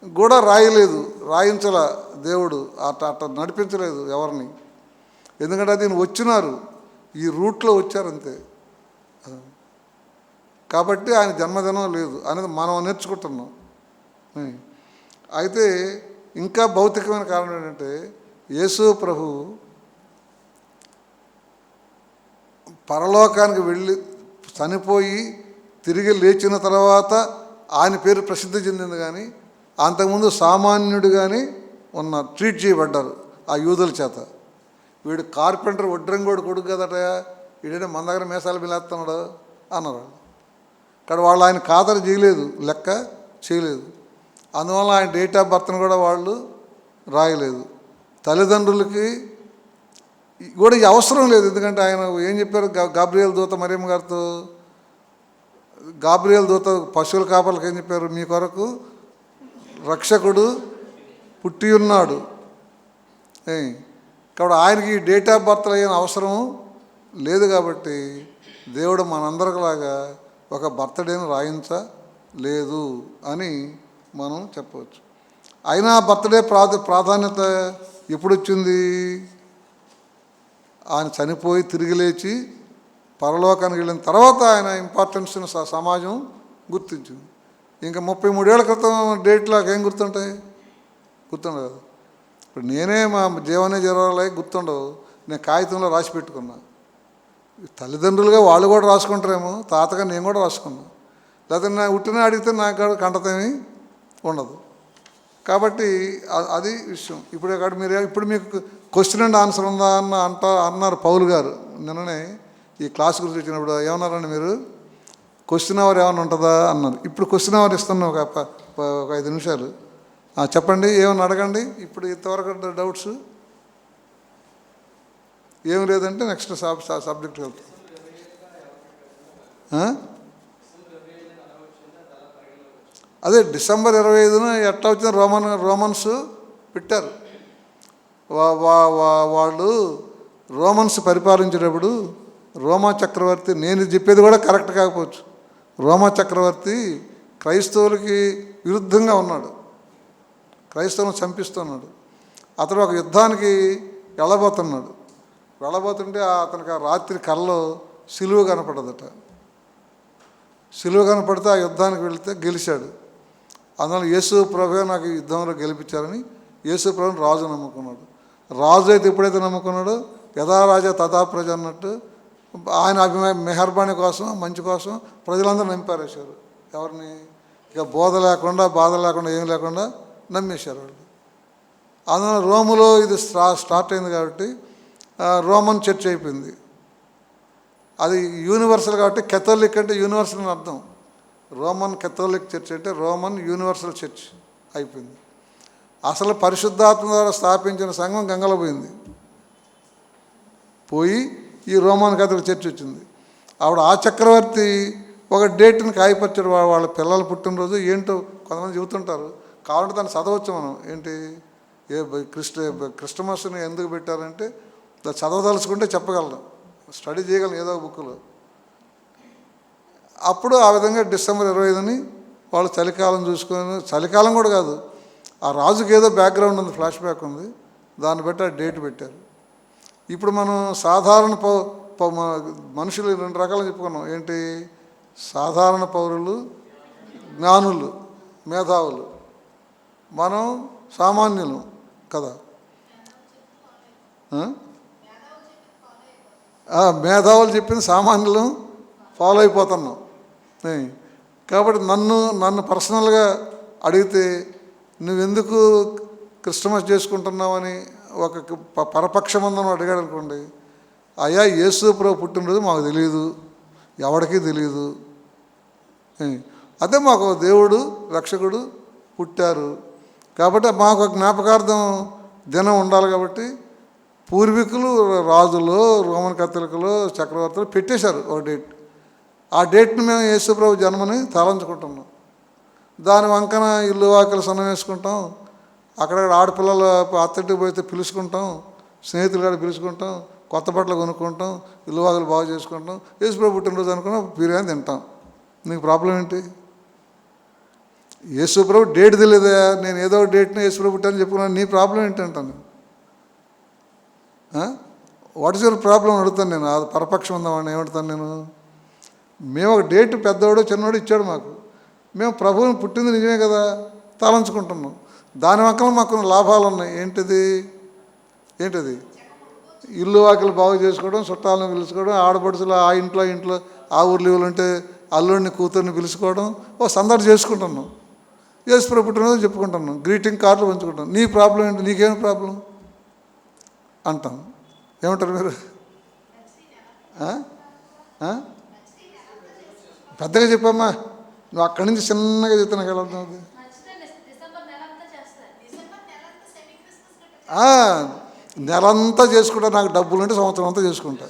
కూడా రాయించాల దేవుడు, అట్ట నడిపించలేదు ఎవరిని. ఎందుకంటే అది వచ్చినారు, ఈ రూట్లో వచ్చారు అంతే. కాబట్టి ఆయన జన్మదినం లేదు అనేది మనం నేర్చుకుంటున్నాం. అయితే ఇంకా భౌతికమైన కారణం ఏంటంటే, యేసు ప్రభు పరలోకానికి వెళ్ళి చనిపోయి తిరిగి లేచిన తర్వాత ఆయన పేరు ప్రసిద్ధి చెందింది. కానీ అంతకుముందు సామాన్యుడు కానీ ట్రీట్ చేయబడ్డారు ఆ యూదుల చేత. వీడు కార్పెంటర్ వడ్రంగోడు కొడుకు కదట, వీడే మన దగ్గర మేసాలు బిలేస్తున్నాడు అన్నారు. ఇక్కడ వాళ్ళు ఆయన ఖాతరు చేయలేదు, లెక్క చేయలేదు. అందువల్ల ఆయన డేట్ ఆఫ్ బర్త్ని కూడా వాళ్ళు రాయలేదు. తల్లిదండ్రులకి కూడా ఈ అవసరం లేదు. ఎందుకంటే ఆయన ఏం చెప్పారు, గాబ్రియల్ దూత మరియమ్మ గారితో, గాబ్రియల్ దూత పశువుల కాపర్లకు ఏం చెప్పారు, మీ కొరకు రక్షకుడు పుట్టి ఉన్నాడు. కాబట్టి ఆయనకి డేట్ ఆఫ్ బర్త్ అయిన అవసరం లేదు. కాబట్టి దేవుడు మనందరిలాగా ఒక బర్త్డేని రాయించలేదు అని మనం చెప్పవచ్చు. అయినా బర్త్డే ప్రాధాన్యత ఎప్పుడు వచ్చింది, ఆయన చనిపోయి తిరిగి లేచి పరలోకానికి వెళ్ళిన తర్వాత ఆయన ఇంపార్టెన్స్ని సమాజం గుర్తించింది. ఇంకా 33 ఏళ్ల క్రితం డేట్లాగా ఏం గుర్తుంటాయి, గుర్తుండదు. ఇప్పుడు నేనే మా జీవనే జీవాలై గుర్తుండవు, నేను కాగితంలో రాసి పెట్టుకున్నా. తల్లిదండ్రులుగా వాళ్ళు కూడా రాసుకుంటారేమో, తాతగా నేను కూడా రాసుకున్నా. లేకపోతే నా ఉట్టిన అడిగితే నాకు కంటతేమీ ఉండదు. కాబట్టి అది విషయం. ఇప్పుడు మీకు క్వశ్చన్ అండ్ ఆన్సర్ ఉందా అన్నారు పౌలు గారు నిన్ననే ఈ క్లాస్ గురించి వచ్చినప్పుడు. ఏమన్నారండి మీరు, క్వశ్చన్ అవర్ ఏమైనా ఉంటుందా అన్నారు. ఇప్పుడు క్వశ్చన్ అవర్ ఇస్తున్నాం ఒక 5 నిమిషాలు. చెప్పండి, ఏమన్నా అడగండి. ఇప్పుడు ఇంతవరకు డౌట్స్ ఏం లేదంటే నెక్స్ట్ సబ్జెక్ట్ వెళ్తాం. అదే డిసెంబర్ 25న ఎట్లా వచ్చింది, రోమన్స్ పెట్టారు. వాళ్ళు రోమన్స్ పరిపాలించేటప్పుడు రోమా చక్రవర్తి, నేను చెప్పేది కూడా కరెక్ట్ కాకపోవచ్చు, రోమా చక్రవర్తి క్రైస్తవులకి విరుద్ధంగా ఉన్నాడు, క్రైస్తవులను చంపిస్తున్నాడు. అతడు ఒక యుద్ధానికి వెళ్ళబోతుంటే అతనికి ఆ రాత్రి కల్లో సిలువ కనపడదట. సిలువ కనపడితే ఆ యుద్ధానికి వెళితే గెలిచాడు. అందువల్ల యేసు ప్రభువే నాకు ఈ యుద్ధంలో గెలిపించారని యేసు ప్రభుని రాజు నమ్ముకున్నాడు. రాజు అయితే ఎప్పుడైతే నమ్ముకున్నాడో యథా రాజా తథా ప్రజ అన్నట్టు ఆయన మెహర్బానీ కోసం, మంచి కోసం ప్రజలందరూ నమ్మిపారేశారు. ఎవరిని, ఇక బోధ లేకుండా, బాధ లేకుండా, ఏం లేకుండా నమ్మేశారు వాళ్ళు. అందువల్ల రోములో ఇది స్టార్ట్ అయింది కాబట్టి రోమన్ చర్చ్ అయిపోయింది. అది యూనివర్సల్ కాబట్టి కెథోలిక్ అంటే యూనివర్సల్ అని అర్థం. రోమన్ కెథోలిక్ చర్చ్ అంటే రోమన్ యూనివర్సల్ చర్చ్ అయిపోయింది. అసలు పరిశుద్ధాత్మ ద్వారా స్థాపించిన సంఘం గంగలో పోయి ఈ రోమన్ కేథలిక్ చర్చ్ వచ్చింది. ఆవిడ ఆ చక్రవర్తి ఒక డేట్ని కాయపరిచాడు. వాళ్ళ పిల్లల పుట్టినరోజు ఏంటో కొంతమంది చెబుతుంటారు, కావాలంటే దాన్ని చదవచ్చు మనం. ఏంటి క్రిస్టమస్ని ఎందుకు పెట్టారంటే చదవదలుచుకుంటే చెప్పగలను, స్టడీ చేయగలను ఏదో బుక్లో. అప్పుడు ఆ విధంగా డిసెంబర్ 25ని వాళ్ళు చలికాలం చూసుకొని, చలికాలం కూడా కాదు, ఆ రాజుకి ఏదో బ్యాక్గ్రౌండ్ ఉంది, ఫ్లాష్ బ్యాక్ ఉంది, దాన్ని బట్టి ఆ డేట్ పెట్టారు. ఇప్పుడు మనం సాధారణ మనుషులు 2 రకాలు చెప్పుకున్నాం. ఏంటి? సాధారణ పౌరులు, జ్ఞానులు, మేధావులు. మనం సామాన్యులు కదా. మేధావులు చెప్పింది సామాన్యులు ఫాలో అయిపోతున్నాం. కాబట్టి నన్ను పర్సనల్గా అడిగితే నువ్వెందుకు క్రిస్టమస్ చేసుకుంటున్నావని ఒక పరపక్షమందం అడిగాడు అనుకోండి, అయ్యా యేసు ప్రభు పుట్టినరోజు మాకు తెలియదు, ఎవరికీ తెలియదు, అదే మాకు దేవుడు రక్షకుడు పుట్టారు కాబట్టి మాకు జ్ఞాపకార్థం దినం ఉండాలి. కాబట్టి పూర్వీకులు రాజులు, రోమన్ కథలికులు, చక్రవర్తులు పెట్టేశారు ఒక డేట్. ఆ డేట్ని మేము యేసుప్రభు జన్మని తలంచుకుంటున్నాం. దాని వంకన ఇల్లు వాకిలు సన్నం వేసుకుంటాం, అక్కడక్కడ ఆడపిల్లలు అత్తటికి పోతే పిలుచుకుంటాం, స్నేహితులు కాడ పిలుచుకుంటాం, కొత్త బట్టలు కొనుక్కుంటాం, ఇల్లు వాకిలు బాగు చేసుకుంటాం, యేసుప్రభు పుట్టినరోజు అనుకున్న బిర్యానీ తింటాం. నీకు ప్రాబ్లం ఏంటి? యేసుప్రభు డేట్ తెలియదా, నేను ఏదో ఒక డేట్ని యేసుప్రభు పుట్టాను చెప్పుకున్నాను, నీ ప్రాబ్లం ఏంటి అంటాను. వాట్ ఇస్ యువర్ ప్రాబ్లం అడుగుతాను నేను. అది పరపక్షం ఉందామని ఏమడుతాను నేను. మేము ఒక డేట్ పెద్దవాడు చిన్నవాడు ఇచ్చాడు మాకు, మేము ప్రభువుని పుట్టింది నిజమే కదా తలంచుకుంటున్నాం. దాని వంకల మాకు లాభాలు ఉన్నాయి. ఏంటిది? ఇల్లు వాకిలు బాగు చేసుకోవడం, చుట్టాలను పిలుచుకోవడం, ఆడపడుచులు ఆ ఇంట్లో ఆ ఊర్లో ఇవ్వలు ఉంటే అల్లుడిని కూతుర్ని పిలుచుకోవడం, ఓ సందడి చేసుకుంటున్నాం. యేసుప్రభు పుట్టినరోజు చెప్పుకుంటున్నాం, గ్రీటింగ్ కార్డులు పంచుకుంటాం. నీ ప్రాబ్లం ఏంటి? నీకేం ప్రాబ్లం అంటాం. ఏమంటారు మీరు? పెద్దగా చెప్పమ్మా, నువ్వు అక్కడి నుంచి చిన్నగా చెప్తే నాకు ఎలా అర్థం అవుతుంది? నెలంతా చేసుకుంటా, నాకు డబ్బులు ఉంటే సంవత్సరం అంతా చేసుకుంటా.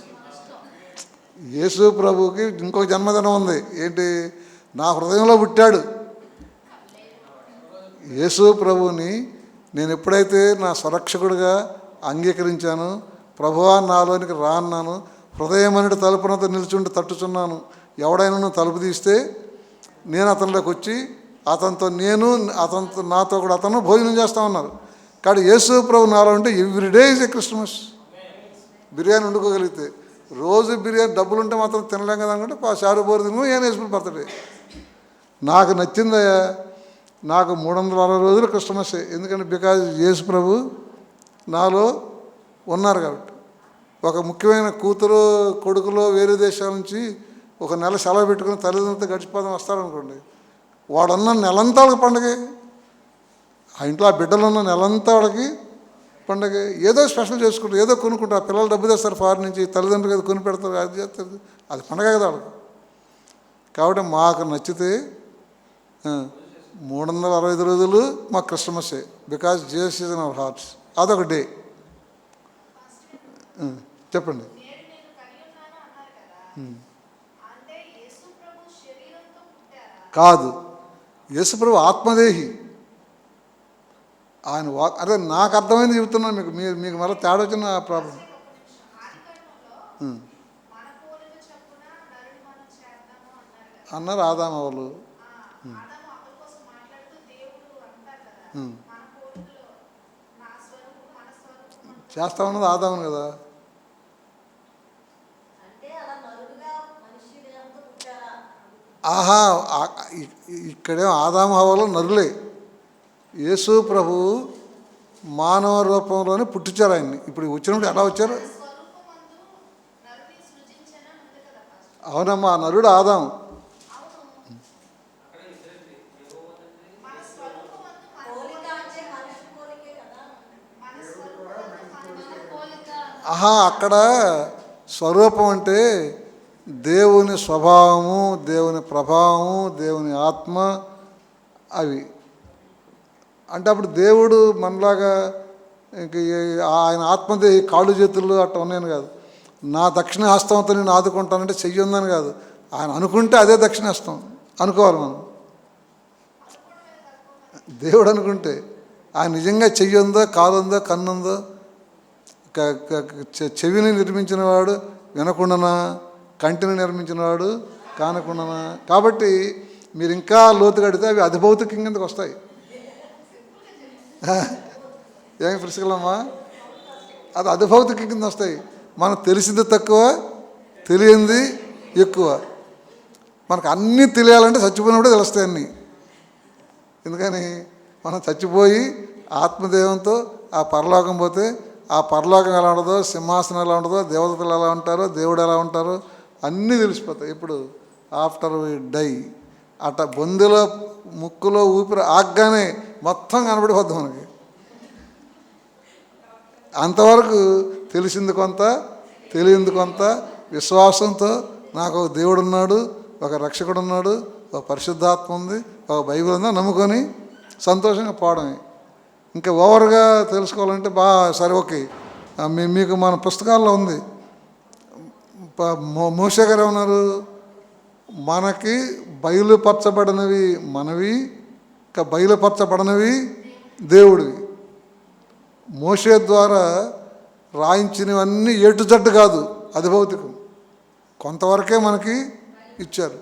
యేసు ప్రభువుకి ఇంకొక జన్మదినం ఉంది. ఏంటి? నా హృదయంలో పుట్టాడు. యేసు ప్రభువుని నేను ఎప్పుడైతే నా సురక్షకుడిగా అంగీకరించాను, ప్రభువా నాలోనికి రా అన్నాను, హృదయం అనేది తలుపునంత నిల్చుండి తట్టుచున్నాను, ఎవడైనా తలుపు తీస్తే నేను అతనిలోకి వచ్చి అతనితో నాతో కూడా అతను భోజనం చేస్తా ఉన్నారు. కాబట్టి యేసు ప్రభు నాలో ఉంటే everyday is a Christmas. Biryani వండుకోగలిగితే రోజు బిర్యానీ డబ్బులుంటే మాత్రం తినలేం కదా అనుకుంటే షారు బోరు తిను ఏం యేసు బర్త్డే. నాకు నచ్చిందయ్యా, నాకు 360 రోజులు క్రిస్మస్. ఎందుకంటే బికాజ్ యేసు ప్రభు నాలో ఉన్నారు కాబట్టి. ఒక ముఖ్యమైన కూతురు కొడుకులో వేరే దేశాల నుంచి ఒక నెల సెలవు పెట్టుకుని తల్లిదండ్రులతో గడిచిపోదాం వస్తారనుకోండి, వాడున్న నెలంతా వాళ్ళకి పండగే. ఆ ఇంట్లో ఆ బిడ్డలు ఉన్న నెలంతా వాళ్ళకి పండగే. ఏదో స్పెషల్ చేసుకుంటారు, ఏదో కొనుక్కుంటారు. ఆ పిల్లలు డబ్బు తెస్తారు ఫారెన్ నుంచి, తల్లిదండ్రులు ఏదో కొని పెడతారు, అది చేస్తారు, అది పండగ కదా వాళ్ళకి. కాబట్టి మాకు నచ్చితే 365 రోజులు మాకు క్రిస్మసే. Because Jesus is in our hearts. అదొక డే. చెప్పండి. కాదు, యేసుప్రభు ఆత్మదేహి. ఆయన అదే నాకు అర్థమైంది చెబుతున్నాను మీకు. మీకు మళ్ళీ తేడా వచ్చిన ప్రాబ్లం. అన్నారు ఆదాము వాళ్ళు. చేస్తా ఉన్నది ఆదామును కదా. ఆహా, ఇక్కడేమో ఆదాము హవ్వలు నరులే. యేసు ప్రభు మానవ రూపంలోనే పుట్టించారు ఆయన్ని. ఇప్పుడు వచ్చినప్పుడు ఎలా వచ్చారు? అవునమ్మా, నరుడు ఆదాము. ఆహా, అక్కడ స్వరూపం అంటే దేవుని స్వభావము, దేవుని ప్రభావము, దేవుని ఆత్మ అవి. అంటే అప్పుడు దేవుడు మనలాగా ఇంక ఆయన ఆత్మదేహి కాళ్ళు చేతులు అట్లా ఉన్నాయని కాదు. నా దక్షిణ హస్తంతో నేను ఆదుకుంటానంటే చెయ్యి ఉందని కాదు. ఆయన అనుకుంటే అదే దక్షిణ హస్తం అనుకోవాలి మనం. దేవుడు అనుకుంటే ఆయన నిజంగా చెయ్యి ఉందో, కాలు ఉందో, కన్ను ఉందో, చెవిని నిర్మించినవాడు వినకుండానా, కంటిని నిర్మించినవాడు కానకుండానా. కాబట్టి మీరు ఇంకా లోతుగా అడిగితే అవి అధిభౌతికం కిందకు వస్తాయి. ఏమి ప్రిస్కిల్లమ్మా, అది అధిభౌతికం కింద వస్తాయి. మనకు తెలిసింది తక్కువ, తెలియంది ఎక్కువ. మనకు అన్నీ తెలియాలంటే చచ్చిపోయినప్పుడే తెలుస్తాయి అన్నీ. ఎందుకని మనం చచ్చిపోయి ఆత్మదేవంతో ఆ పరలోకం పోతే ఆ పరలోకం ఎలా ఉంటుందో, సింహాసనం ఎలా ఉంటుందో, దేవతలు ఎలా ఉంటారో, దేవుడు ఎలా ఉంటారో అన్నీ తెలిసిపోతాయి. ఇప్పుడు ఆఫ్టర్ వి డై అట్ట బొందులో ముక్కులో ఊపిరి ఆగ్గానే మొత్తం కనబడిపోద్ది మనకి. అంతవరకు తెలిసింది కొంత, తెలియంది కొంత. విశ్వాసంతో నాకు ఒక దేవుడు ఉన్నాడు, ఒక రక్షకుడు ఉన్నాడు, ఒక పరిశుద్ధాత్మ ఉంది, ఒక బైబిల్ ఉందా నమ్ముకొని సంతోషంగా పోవడమే. ఇంకా ఓవర్గా తెలుసుకోవాలంటే సరే ఓకే, మీకు మన పుస్తకాల్లో ఉంది. మోషే గారు ఏమన్నారు, మనకి బయలుపరచబడినవి మనవి, ఇంకా బయలుపరచబడినవి దేవుడివి. మోషే ద్వారా రాయించినవన్నీ ఏటు జట్టు కాదు, అది భౌతికం. కొంతవరకే మనకి ఇచ్చారు.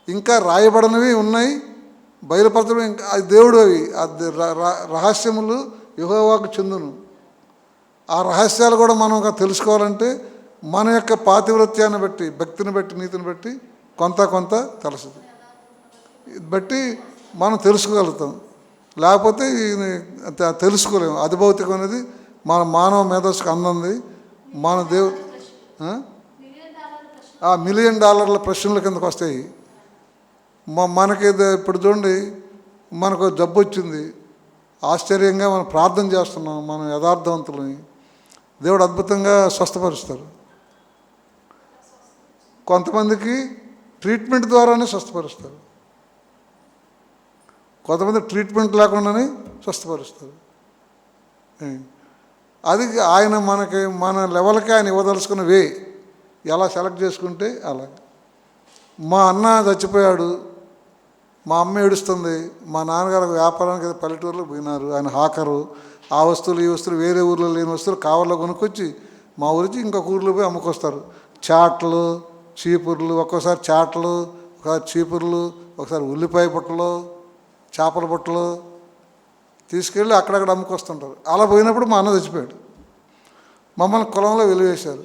ఇంకా రాయబడినవి ఉన్నాయి, బయలుపరచడం ఇంకా అది దేవుడు. అవి రహస్యములు యెహోవాకు చెందును. ఆ రహస్యాలు కూడా మనం తెలుసుకోవాలంటే మన యొక్క పాతివ్రత్యాన్ని బట్టి, భక్తిని బట్టి, నీతిని బట్టి కొంత కొంత తెలుస్తుంది. బట్టి మనం తెలుసుకోగలుగుతాం. లేకపోతే తెలుసుకోలేము. అది భౌతికం అనేది మన మానవ మేధస్సుకు అందంది. మన దేవుడు $1 మిలియన్ ప్రశ్నల కిందకు వస్తాయి. మనకి ఇప్పుడు చూడండి, మనకు జబ్బు వచ్చింది, ఆశ్చర్యంగా మనం ప్రార్థన చేస్తున్నాం, మనం యథార్థవంతులని, దేవుడు అద్భుతంగా స్వస్థపరుస్తారు. కొంతమందికి ట్రీట్మెంట్ ద్వారానే స్వస్థపరుస్తారు, కొంతమంది ట్రీట్మెంట్ లేకుండానే స్వస్థపరుస్తారు. అది ఆయన మనకి మన లెవెల్కి ఆయన ఇవ్వదలుచుకున్న వే ఎలా సెలెక్ట్ చేసుకుంటే అలా. మా అన్న చచ్చిపోయాడు, మా అమ్మ ఏడుస్తుంది. మా నాన్నగారు వ్యాపారానికి పల్లెటూరులో పోయినారు, ఆయన హాకరు. ఆ వస్తువులు ఈ వస్తువులు వేరే ఊర్లో లేని వస్తువులు కావర్లో కొనుక్కొచ్చి మా ఊరికి ఇంకొక ఊర్లో పోయి అమ్ముకొస్తారు. చాట్లు, చీపుర్లు, ఒక్కోసారి చాట్లు, ఒకసారి చీపుర్లు, ఒకసారి ఉల్లిపాయ బుట్టలు, చేపల బుట్టలు తీసుకెళ్ళి అక్కడక్కడ అమ్ముకొస్తుంటారు. అలా పోయినప్పుడు మా అన్న చచ్చిపోయాడు. మమ్మల్ని కులంలో వెలివేశారు.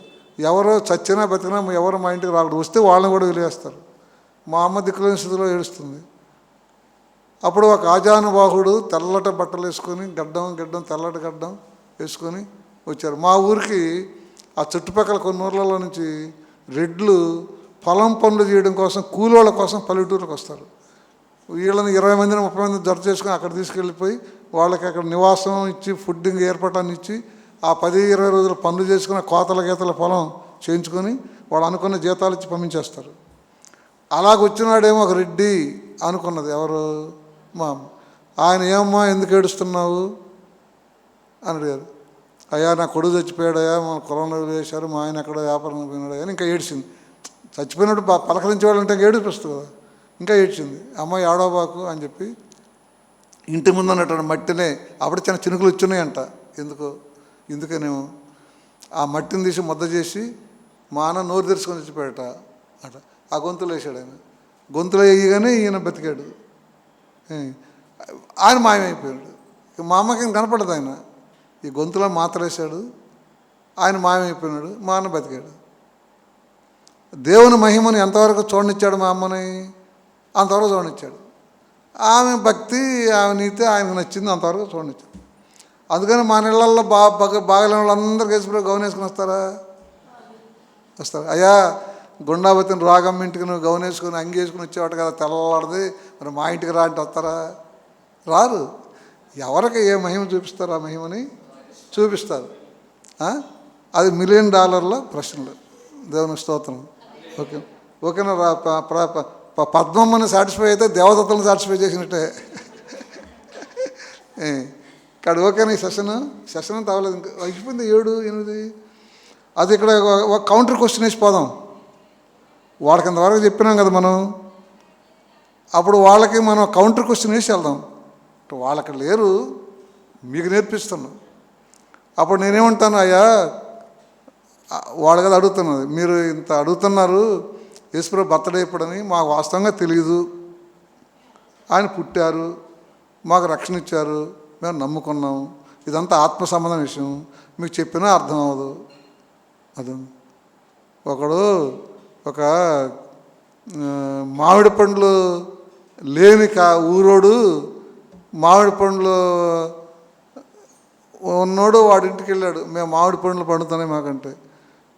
ఎవరో చచ్చినా బతికినా ఎవరు మా ఇంటికి రాకూడదు, వస్తే వాళ్ళని కూడా వెలివేస్తారు. మా అమ్మ దిక్కులేని స్థితిలో ఏడుస్తుంది. అప్పుడు ఒక ఆజానుబాహుడు తెల్లటి బట్టలు వేసుకొని గడ్డం తెల్లటి గడ్డం వేసుకొని వచ్చారు. మా ఊరికి ఆ చుట్టుపక్కల కొన్ని ఊర్లలో నుంచి రెడ్లు పొలం పనులు చేయడం కోసం, కూలోళ్ళ కోసం పల్లెటూరులకు వస్తారు. వీళ్ళని 20 మందిని 30 మందిని జత చేసుకొని అక్కడ తీసుకెళ్ళిపోయి వాళ్ళకి అక్కడ నివాసం ఇచ్చి, ఫుడ్డింగ్ ఏర్పాటాన్ని ఇచ్చి, ఆ 10-20 రోజులు పనులు చేసుకుని కోతల గీతల పొలం చేయించుకొని వాళ్ళు అనుకున్న జీతాలు ఇచ్చి పంపించేస్తారు. అలాగొచ్చినాడేమో ఒక రెడ్డి అనుకున్నది ఎవరు, మా అమ్మ. ఆయన ఏమమ్మా ఎందుకు ఏడుస్తున్నావు అని అడిగారు. అయ్యా నా కొడుకు చచ్చిపోయాడయ్యా, మన కులంలో వేశారు, మా ఆయన ఎక్కడ వ్యాపారం పోయినాడు అని ఇంకా ఏడ్చింది. చచ్చిపోయినట్టు పలకరించేవాళ్ళు అంటే ఏడిపిస్తుంది కదా, ఇంకా ఏడ్చింది. అమ్మ ఏడవబాకు అని చెప్పి ఇంటి ముందు ఉన్నటువంటి మట్టినే, అప్పుడు చిన్న చినుకులు వచ్చున్నాయంట. ఎందుకనేమో ఆ మట్టిని తీసి ముద్ద చేసి మా అన్న నోరు తెరుచుకొని చచ్చిపోయాట అట. ఆ గొంతులు వేసాడు ఆయన. గొంతులు వేయగానే ఈయన బతికాడు. ఆయన మాయమైపోయాడు. మా అమ్మకి కనపడదు. ఆయన ఈ గొంతులో మాత్ర వేశాడు, ఆయన మాయమైపోయినాడు, మా అన్న బతికాడు. దేవుని మహిమని ఎంతవరకు చూడనిచ్చాడు మా అమ్మని, అంతవరకు చూడనిచ్చాడు. ఆమె భక్తి, ఆమె నీతి ఆయనకు నచ్చింది, అంతవరకు చూడనిచ్చాడు. అందుకని మా నీళ్ళల్లో బాగలేని వాళ్ళందరూ కేసుకుని గౌన్ వేసుకుని వస్తారు. అయ్యా గుండావతిని రాగమ్మ ఇంటికి నువ్వు గౌన్ వేసుకుని అంగి వేసుకుని వచ్చేవాడు కదా, తెల్లవాడిది, మరి మా ఇంటికి రా అంటే వస్తారా? రారు. ఎవరికి ఏ మహిమ చూపిస్తారు, ఆ మహిమని చూపిస్తారు. అది $1 మిలియన్ ప్రశ్నలు. దేవుని స్తోత్రం. ఓకే ఓకేనా పద్మమ్మని సాటిస్ఫై అయితే దేవదత్తలను సాటిస్ఫై చేసినట్టే. ఇక్కడ ఓకేనా ఈ సెషన్ అంతా అవ్వలేదు, ఇంకా అయిపోయింది 7, 8. అది ఇక్కడ ఒక కౌంటర్ క్వశ్చన్ వేసి పోదాం. వాళ్ళకి ఇంతవరకు చెప్పినాం కదా మనం, అప్పుడు వాళ్ళకి మనం కౌంటర్ క్వశ్చన్ వేసి వెళ్దాం. వాళ్ళకి లేరు, మీకు నేర్పిస్తున్నాం. అప్పుడు నేనేమంటాను, అయ్యా వాళ్ళు కదా అడుగుతున్నది, మీరు ఇంత అడుగుతున్నారు యేసుప్రభు బర్త్డే ఎప్పుడని, మాకు వాస్తవంగా తెలియదు. ఆయన పుట్టారు, మాకు రక్షణ ఇచ్చారు, మేము నమ్ముకున్నాం. ఇదంతా ఆత్మ సంబంధం విషయం, మీకు చెప్పినా అర్థం అవ్వదు. అది ఒకడు ఒక మామిడి పండ్లు లేని ఊరోడు మామిడి పండ్లు ఉన్నోడు వాడింటికి వెళ్ళాడు, మేము మామిడి పండ్లు పండుతున్నాయి మాకంటే.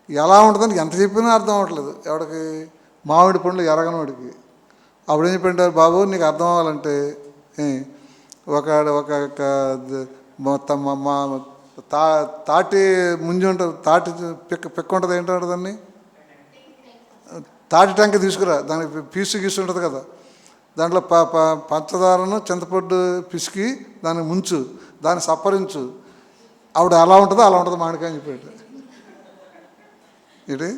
ఎలా ఉంటుందని ఎంత చెప్పినా అర్థం అవ్వట్లేదు ఎవడికి, మామిడి పండ్లు ఎరగనోడికి. అప్పుడు ఏం చెప్పంటారు, బాబు నీకు అర్థం అవ్వాలంటే ఒక మొత్తం తాటి ముంజి ఉంటుంది, తాటి పిక్క ఉంటుంది, ఏంటంటే దాన్ని తాటి టెంక తీసుకురా, దానికి పీసు గీసు ఉంటుంది కదా, దాంట్లో పంచదారను చింతపండు పిసికి దాన్ని ముంచు, దాన్ని సప్పరించు, ఆవిడ ఎలా ఉంటుందో అలా ఉంటుంది మామిడికాయ అని చెప్పాడు. ఏంటి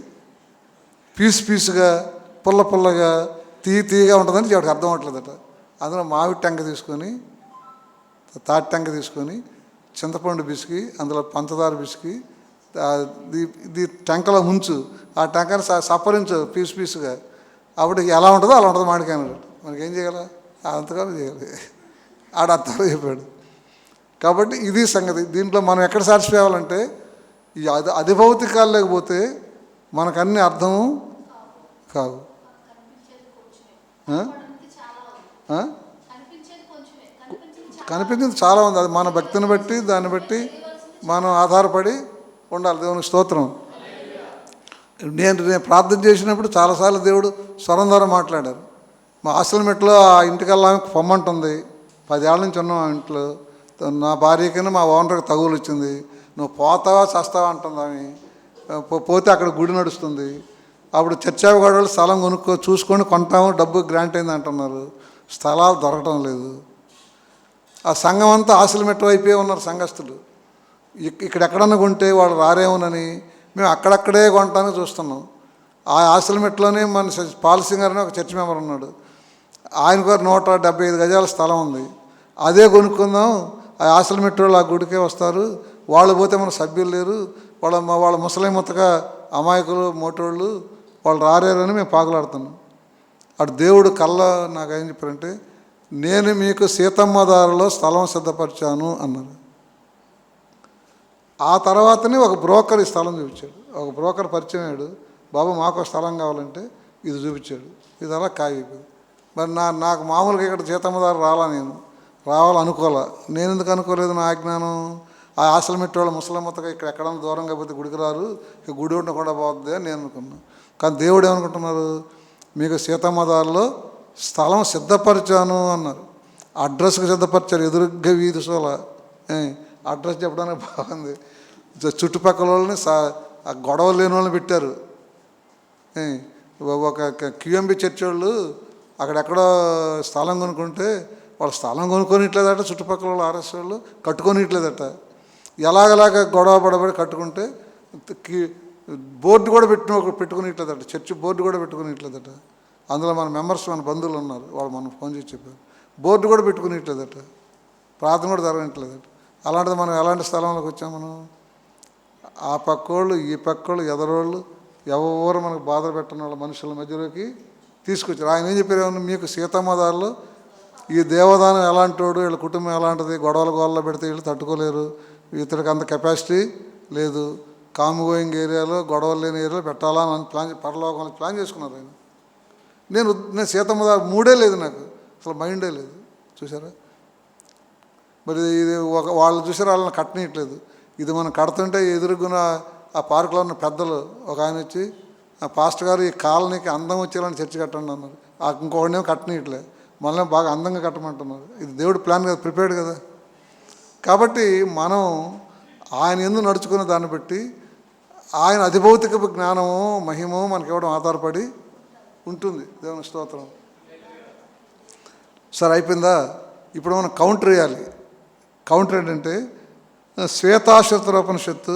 పీసుగా పుల్లగా తీయగా ఉంటుందని వాడికి అర్థం అవ్వట్లేదట. అందులో మామిడి టెంక తీసుకొని, తాటి టెంక తీసుకొని, చింతపండు పిసికి, అందులో పంచదార పిసికి, ఇది టెంకలో ముంచు, ఆ టెంకని సప్పరించు పీసుగా, అప్పుడు ఎలా ఉంటుందో అలా ఉంటుంది మామిడికాయ అన్నాడు. మనకేం చేయాలి, అంతకాలం చేయాలి. ఆడ అర్థం చెప్పాడు. కాబట్టి ఇది సంగతి. దీంట్లో మనం ఎక్కడ సాటిస్ఫై అవ్వాలంటే ఈ అధిభౌతికాలు లేకపోతే మనకు అన్ని అర్థం కావు. కనిపించింది చాలా ఉంది, అది మన భక్తిని బట్టి దాన్ని బట్టి మనం ఆధారపడి ఉండాలి. దేవునికి స్తోత్రం. నేను ప్రార్థన చేసినప్పుడు చాలాసార్లు దేవుడు స్వరం ద్వారా మాట్లాడారు. మా హాస్టల్ మెట్లో ఆ ఇంటికల్లా పొమ్మంటుంది, 10 ఏళ్ళ నుంచి ఉన్నాం ఆ ఇంట్లో. నా భార్యకైనా మా ఓనర్కి తగులు వచ్చింది, నువ్వు పోతావా చస్తావా అంటుంది ఆమె. పోతే అక్కడ గుడి నడుస్తుంది. అప్పుడు చర్చావిగడ వాళ్ళు స్థలం చూసుకొని కొంటాము, డబ్బు గ్రాంట్ అయింది అంటున్నారు. స్థలాలు దొరకటం లేదు. ఆ సంఘం అంతా ఆశలు మెట్టు అయిపోయి ఉన్నారు సంఘస్థులు. ఇక్కడ ఎక్కడన్నా కొంటే వాళ్ళు రారేమోనని మేము అక్కడక్కడే కొనటానికి చూస్తున్నాం. ఆ ఆశల మెట్లోనే మన పాలసింగ్ గారు ఒక చర్చ్ మెంబర్ ఉన్నాడు, ఆయనకు 175 గజాల స్థలం ఉంది. అదే కొనుక్కుందాం, ఆ ఆశల మెట్టు వాళ్ళు ఆ గుడికే వస్తారు, వాళ్ళు పోతే మన సభ్యులు లేరు, వాళ్ళ ముసలి ముత్తగా అమాయకులు మోటోళ్ళు వాళ్ళు రారేరని మేము పాకులాడుతున్నాం. అటు దేవుడు కళ్ళ నాకు ఏం చెప్పారంటే, నేను మీకు సీతమ్మ దారిలో స్థలం సిద్ధపరిచాను అన్నారు. ఆ తర్వాతనే ఒక బ్రోకర్ ఈ స్థలం చూపించాడు. ఒక బ్రోకర్ పరిచయం అయ్యాడు, బాబు మాకు స్థలం కావాలంటే ఇది చూపించాడు. ఇది అలా కాగిపోయింది. మరి నాకు మామూలుగా ఇక్కడ సీతమ్మ దారి నేను రావాలనుకోలే. నేను ఎందుకు అనుకోలేదు, నా అజ్ఞానం. ఆ ఆశలు మెట్టేవాళ్ళు ముసలమ్మతగా ఇక్కడ ఎక్కడన్నా దూరంగా పోతే గుడికి రారు, ఇక గుడి ఉండకుండా పోతుంది అని నేను అనుకున్నాను. కానీ దేవుడు ఏమనుకుంటున్నారు, మీకు సీతమ్మ దారిలో స్థలం సిద్ధపరిచాను అన్నారు. అడ్రస్కి సిద్ధపరిచారు, ఎదురుగ్గా వీధి సోల. అడ్రస్ చెప్పడానికి బాగుంది. చుట్టుపక్కల వాళ్ళని గొడవ లేని వాళ్ళని పెట్టారు. ఒక క్యూఎంబి చర్చ్ వాళ్ళు అక్కడెక్కడో స్థలం కొనుక్కుంటే వాళ్ళు స్థలం కొనుక్కొనిట్లేదట, చుట్టుపక్కల వాళ్ళు ఆర్ఎస్ వాళ్ళు కట్టుకొనిట్లేదట. ఎలాగలాగా గొడవ పడబడి కట్టుకుంటే బోర్డు కూడా పెట్టుకునిట్లేదట, చర్చి బోర్డు కూడా పెట్టుకునిట్లేదట. అందులో మన మెంబర్స్ మన బంధువులు ఉన్నారు, వాళ్ళు మనం ఫోన్ చేసి చెప్పారు, బోర్డు కూడా పెట్టుకునిట్లేదట, ప్రార్థన కూడా జరగట్లేదట. అలాంటిది మనం ఎలాంటి స్థలంలోకి వచ్చాం మనం? ఆ పక్కోళ్ళు ఈ పక్కోళ్ళు ఎదరోళ్ళు ఎవరు మనకు బాధ పెట్టిన వాళ్ళ మనుషుల మధ్యలోకి తీసుకొచ్చారు. ఆయన ఏం చెప్పారు, మీకు సీతమ్మ దారిలో ఈ దేవదానం ఎలాంటి వాడు, వీళ్ళ కుటుంబం ఎలాంటిది, గొడవల పెడితే వీళ్ళు తట్టుకోలేరు, ఇతడికి అంత కెపాసిటీ లేదు, కామ్ గోయింగ్ ఏరియాలో గొడవలు లేని ఏరియాలో పెట్టాలా అని పరలోకానికి ప్లాన్ చేసుకున్నారు ఆయన. నేను సీతమ్మ దారి మూడే లేదు నాకు, అసలు మైండే లేదు. చూసారా మరి ఇది వాళ్ళు చూసారా, వాళ్ళని కట్టనీయట్లేదు. ఇది మనం కడుతుంటే ఎదురుగున ఆ పార్కులో ఉన్న పెద్దలు ఒక ఆయన వచ్చి, ఆ పాస్టర్ గారు ఈ కాలనీకి అందం వచ్చేలాంటి చర్చి కట్టండి అన్నారు. ఇంకొకడేమో కట్టనీయట్లే, మళ్ళీ బాగా అందంగా కట్టమంటున్నారు. ఇది దేవుడి ప్లాన్ కదా, ప్రిపేర్డ్ కదా. కాబట్టి మనం ఆయన ఎందుకు నడుచుకున్న దాన్ని బట్టి ఆయన అధిభౌతిక జ్ఞానము మహిమో మనకి ఇవ్వడం ఆధారపడి ఉంటుంది. దేవుని స్తోత్రం. సరే అయిపోయిందా? ఇప్పుడు మనం కౌంటర్ వేయాలి. కౌంటర్ ఏంటంటే శ్వేతాశ్వతరోపనిషత్తు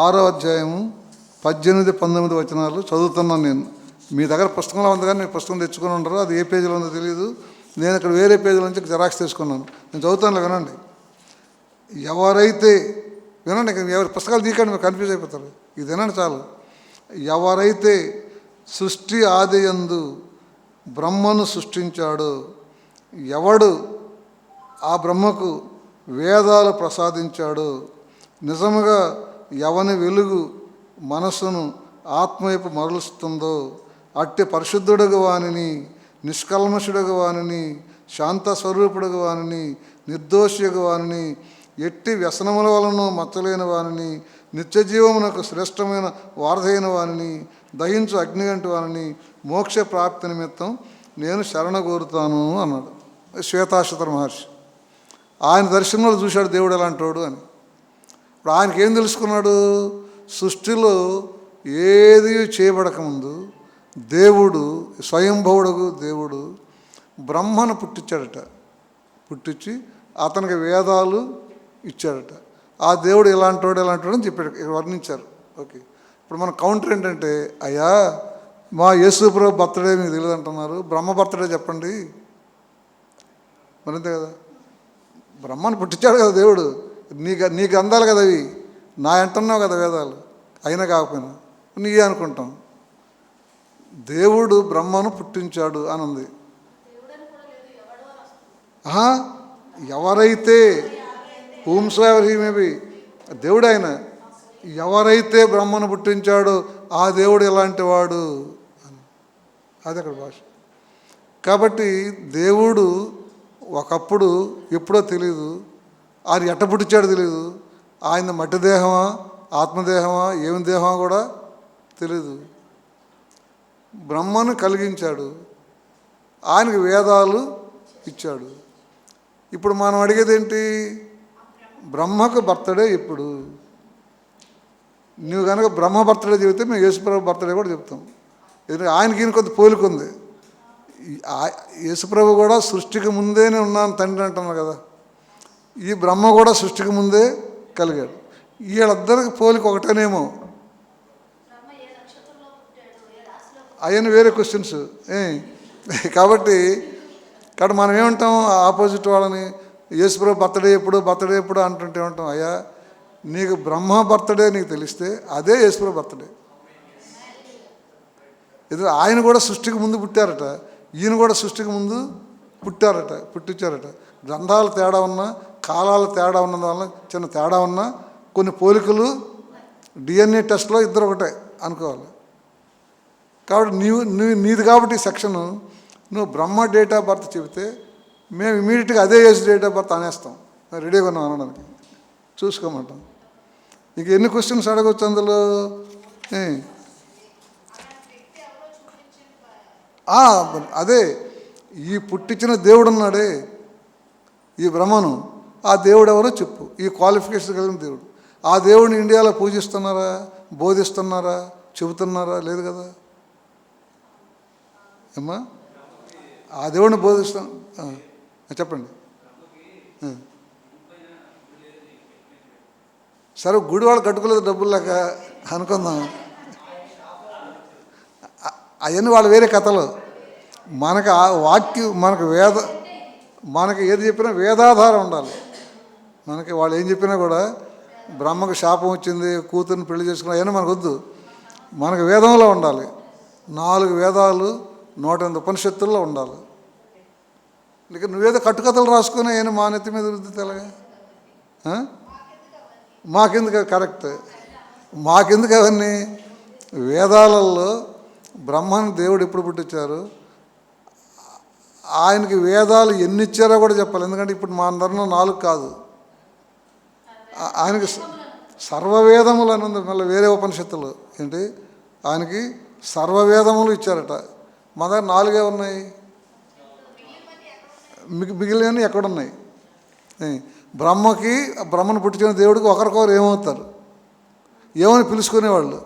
6వ అధ్యాయము 18-19 వచనాలు చదువుతున్నాను నేను. మీ దగ్గర పుస్తకంలో ఉంది కానీ మీరు పుస్తకం తెచ్చుకొని ఉండరు. అది ఏ పేజీలో ఉందో తెలియదు. నేను ఇక్కడ వేరే పేజీల నుంచి జెరాక్స్ తీసుకున్నాను. నేను చదువుతాను, వినండి. ఎవరైతే వినండి, ఎవరి పుస్తకాలు తీకండి, మీరు కన్ఫ్యూజ్ అయిపోతారు. ఇది వినండి చాలు. ఎవరైతే సృష్టి ఆదియందు బ్రహ్మను సృష్టించాడో, ఎవడు ఆ బ్రహ్మకు వేదాలు ప్రసాదించాడో, నిజముగా ఎవని వెలుగు మనస్సును ఆత్మవైపు మరలుస్తుందో అట్టి పరిశుద్ధుడుగు వానిని, నిష్కల్మషుడుగు వానిని, శాంత స్వరూపుడుగు వానిని, నిర్దోషియుగు వానిని, ఎట్టి వ్యసనముల వలన మచ్చలేని వానిని, నిత్యజీవమునకు శ్రేష్టమైన వారధైన వానిని, దహించు అగ్నిగంటి వానిని మోక్ష ప్రాప్తి నిమిత్తం నేను శరణ కోరుతాను అన్నాడు శ్వేతాశ్వత మహర్షి. ఆయన దర్శనంలో చూశాడు దేవుడు ఎలాంటోడు అని. ఇప్పుడు ఆయనకి ఏం తెలుసుకున్నాడు? సృష్టిలో ఏది చేయబడకముందు దేవుడు, స్వయంభవుడు దేవుడు బ్రహ్మను పుట్టించాడట. పుట్టించి అతనికి వేదాలు ఇచ్చాడట. ఆ దేవుడు ఎలాంటోడు అని చెప్పాడు, వర్ణించారు. ఓకే, ఇప్పుడు మన కౌంటర్ ఏంటంటే, అయ్యా మా యేసు ప్రభు బర్త్డే మీకు తెలియదు అంటున్నారు, బ్రహ్మ బర్త్డే చెప్పండి. మరింతే కదా, బ్రహ్మను పుట్టించాడు కదా దేవుడు. నీకు అందాలి కదా అవి, నా అంటున్నావు కదా వేదాలు, అయినా కాకపోయినా నీకే అనుకుంటాం. దేవుడు బ్రహ్మను పుట్టించాడు అని ఉంది. ఎవరైతే హూమ్సోఎవర్ హీ మే బి, దేవుడు ఆయన ఎవరైతే బ్రహ్మను పుట్టించాడో ఆ దేవుడు ఎలాంటి వాడు అని, అది అక్కడ భాష. కాబట్టి దేవుడు ఒకప్పుడు ఎప్పుడో తెలియదు, ఆయన ఎట్ట పుట్టించాడో తెలియదు. ఆయన మట్టి దేహమా ఆత్మదేహమా ఏమి దేహమా కూడా తెలీదు. బ్రహ్మను కలిగించాడు, ఆయనకి వేదాలు ఇచ్చాడు. ఇప్పుడు మనం అడిగేది ఏంటి? బ్రహ్మకు బర్త్డే ఎప్పుడు? నువ్వు కనుక బ్రహ్మ బర్త్డే చెబితే మేము యేసుప్రభు బర్త్డే కూడా చెప్తాం. ఎందుకంటే ఆయనకి ఈయన కొంత పోలిక ఉంది. యేసుప్రభు కూడా సృష్టికి ముందేనే ఉన్నాను తండ్రి అంటున్నాను కదా, ఈ బ్రహ్మ కూడా సృష్టికి ముందే కలిగాడు. వీళ్ళిద్దరికి పోలిక ఒకటేనేమో, అవన్నీ వేరే క్వశ్చన్స్. కాబట్టి మనం ఏమంటాం, ఆపోజిట్ వాళ్ళని యేసుప్రభు బర్త్డే ఎప్పుడు అంటుంటే ఏమంటాం, అయ్యా నీకు బ్రహ్మ బర్త్డే నీకు తెలిస్తే అదే యేసుప్రభు బర్త్డే. ఇది ఆయన కూడా సృష్టికి ముందు పుట్టారట, ఈయన కూడా సృష్టికి ముందు పుట్టించారట. గ్రంథాలు తేడా ఉన్నా, కాలాలు తేడా ఉన్నందు వల్ల చిన్న తేడా ఉన్నా కొన్ని పోలికలు డిఎన్ఏ టెస్ట్లో ఇద్దరు ఒకటే అనుకోవాలి. కాబట్టి నీది కాబట్టి ఈ సెక్షను నువ్వు బ్రహ్మ డేట్ ఆఫ్ బర్త్ చెబితే మేము ఇమీడియట్గా అదే ఏజ్ డేట్ ఆఫ్ బర్త్ అనేస్తాం, రెడీగా ఉన్నాం అనడానికి, చూసుకోమంటాం. ఇంక ఎన్ని క్వశ్చన్స్ అడగవచ్చు అందులో? అదే ఈ పుట్టించిన దేవుడు ఉన్నాడే ఈ బ్రహ్మను, ఆ దేవుడు ఎవరో చెప్పు. ఈ క్వాలిఫికేషన్ కలిగిన దేవుడు. ఆ దేవుడిని ఇండియాలో పూజిస్తున్నారా, బోధిస్తున్నారా, చెబుతున్నారా? లేదు కదా. ఏమ్మా, ఆ దేవుడిని బోధిస్తాం. చెప్పండి. సరే, గుడి వాళ్ళు కట్టుకోలేదు డబ్బులు లేక అనుకుందాం, అవన్నీ వాళ్ళు వేరే కథలు. మనకు ఆ వాక్యం, మనకి ఏది చెప్పినా వేదాధారం ఉండాలి. మనకి వాళ్ళు ఏం చెప్పినా కూడా బ్రహ్మకు శాపం వచ్చింది, కూతుర్ని పెళ్లి చేసుకున్నా, అవన్నీ మనకు వద్దు. మనకు వేదంలో ఉండాలి. 4 వేదాలు 108 ఉపనిషత్తుల్లో ఉండాలి. ఇక నువ్వేదో కట్టుకథలు రాసుకుని ఏమైనా మా నెత్తి మీద రుద్ది తెలగా, మాకెందుకు? కరెక్ట్, మాకెందుకు అవన్నీ? వేదాలలో బ్రహ్మను దేవుడు ఎప్పుడు పుట్టించారు, ఆయనకి వేదాలు ఎన్ని ఇచ్చారో కూడా చెప్పాలి. ఎందుకంటే ఇప్పుడు మా అందరిలో 4 కాదు, ఆయనకి సర్వవేదములు అని ఉంది. మళ్ళీ వేరే ఉపనిషత్తులు ఏంటి, ఆయనకి సర్వవేదములు ఇచ్చారట. మా దగ్గర 4 ఉన్నాయి, మిగిలినవి ఎక్కడున్నాయి? బ్రహ్మను పుట్టించిన దేవుడికి ఒకరికొకరు ఏమవుతారు? ఏమని పిలుచుకునేవాళ్ళు?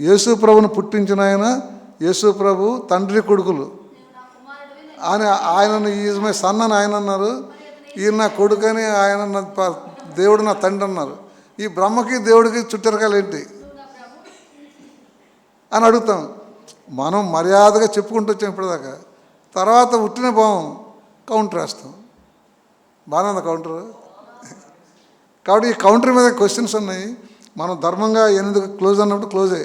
యేసు ప్రభుని పుట్టించిన ఆయన, యేసు ప్రభు తండ్రి కొడుకులు అని ఆయనను ఈజ్ మై సన్ అని ఆయన అన్నారు. ఈయన నా కొడుకని ఆయన దేవుడు నా తండ్రి అన్నారు. ఈ బ్రహ్మకి దేవుడికి చుట్టరికాయలు ఏంటి అని అడుగుతాం. మనం మర్యాదగా చెప్పుకుంటూ వచ్చాం ఇప్పటిదాకా. తర్వాత ఉట్టిన భావం కౌంటర్ వేస్తాం. బాగానే ఉంది కౌంటర్. కాబట్టి ఈ కౌంటర్ మీద క్వశ్చన్స్ ఉన్నాయి. మనం ధర్మంగా 8 క్లోజ్ అన్నప్పుడు క్లోజే.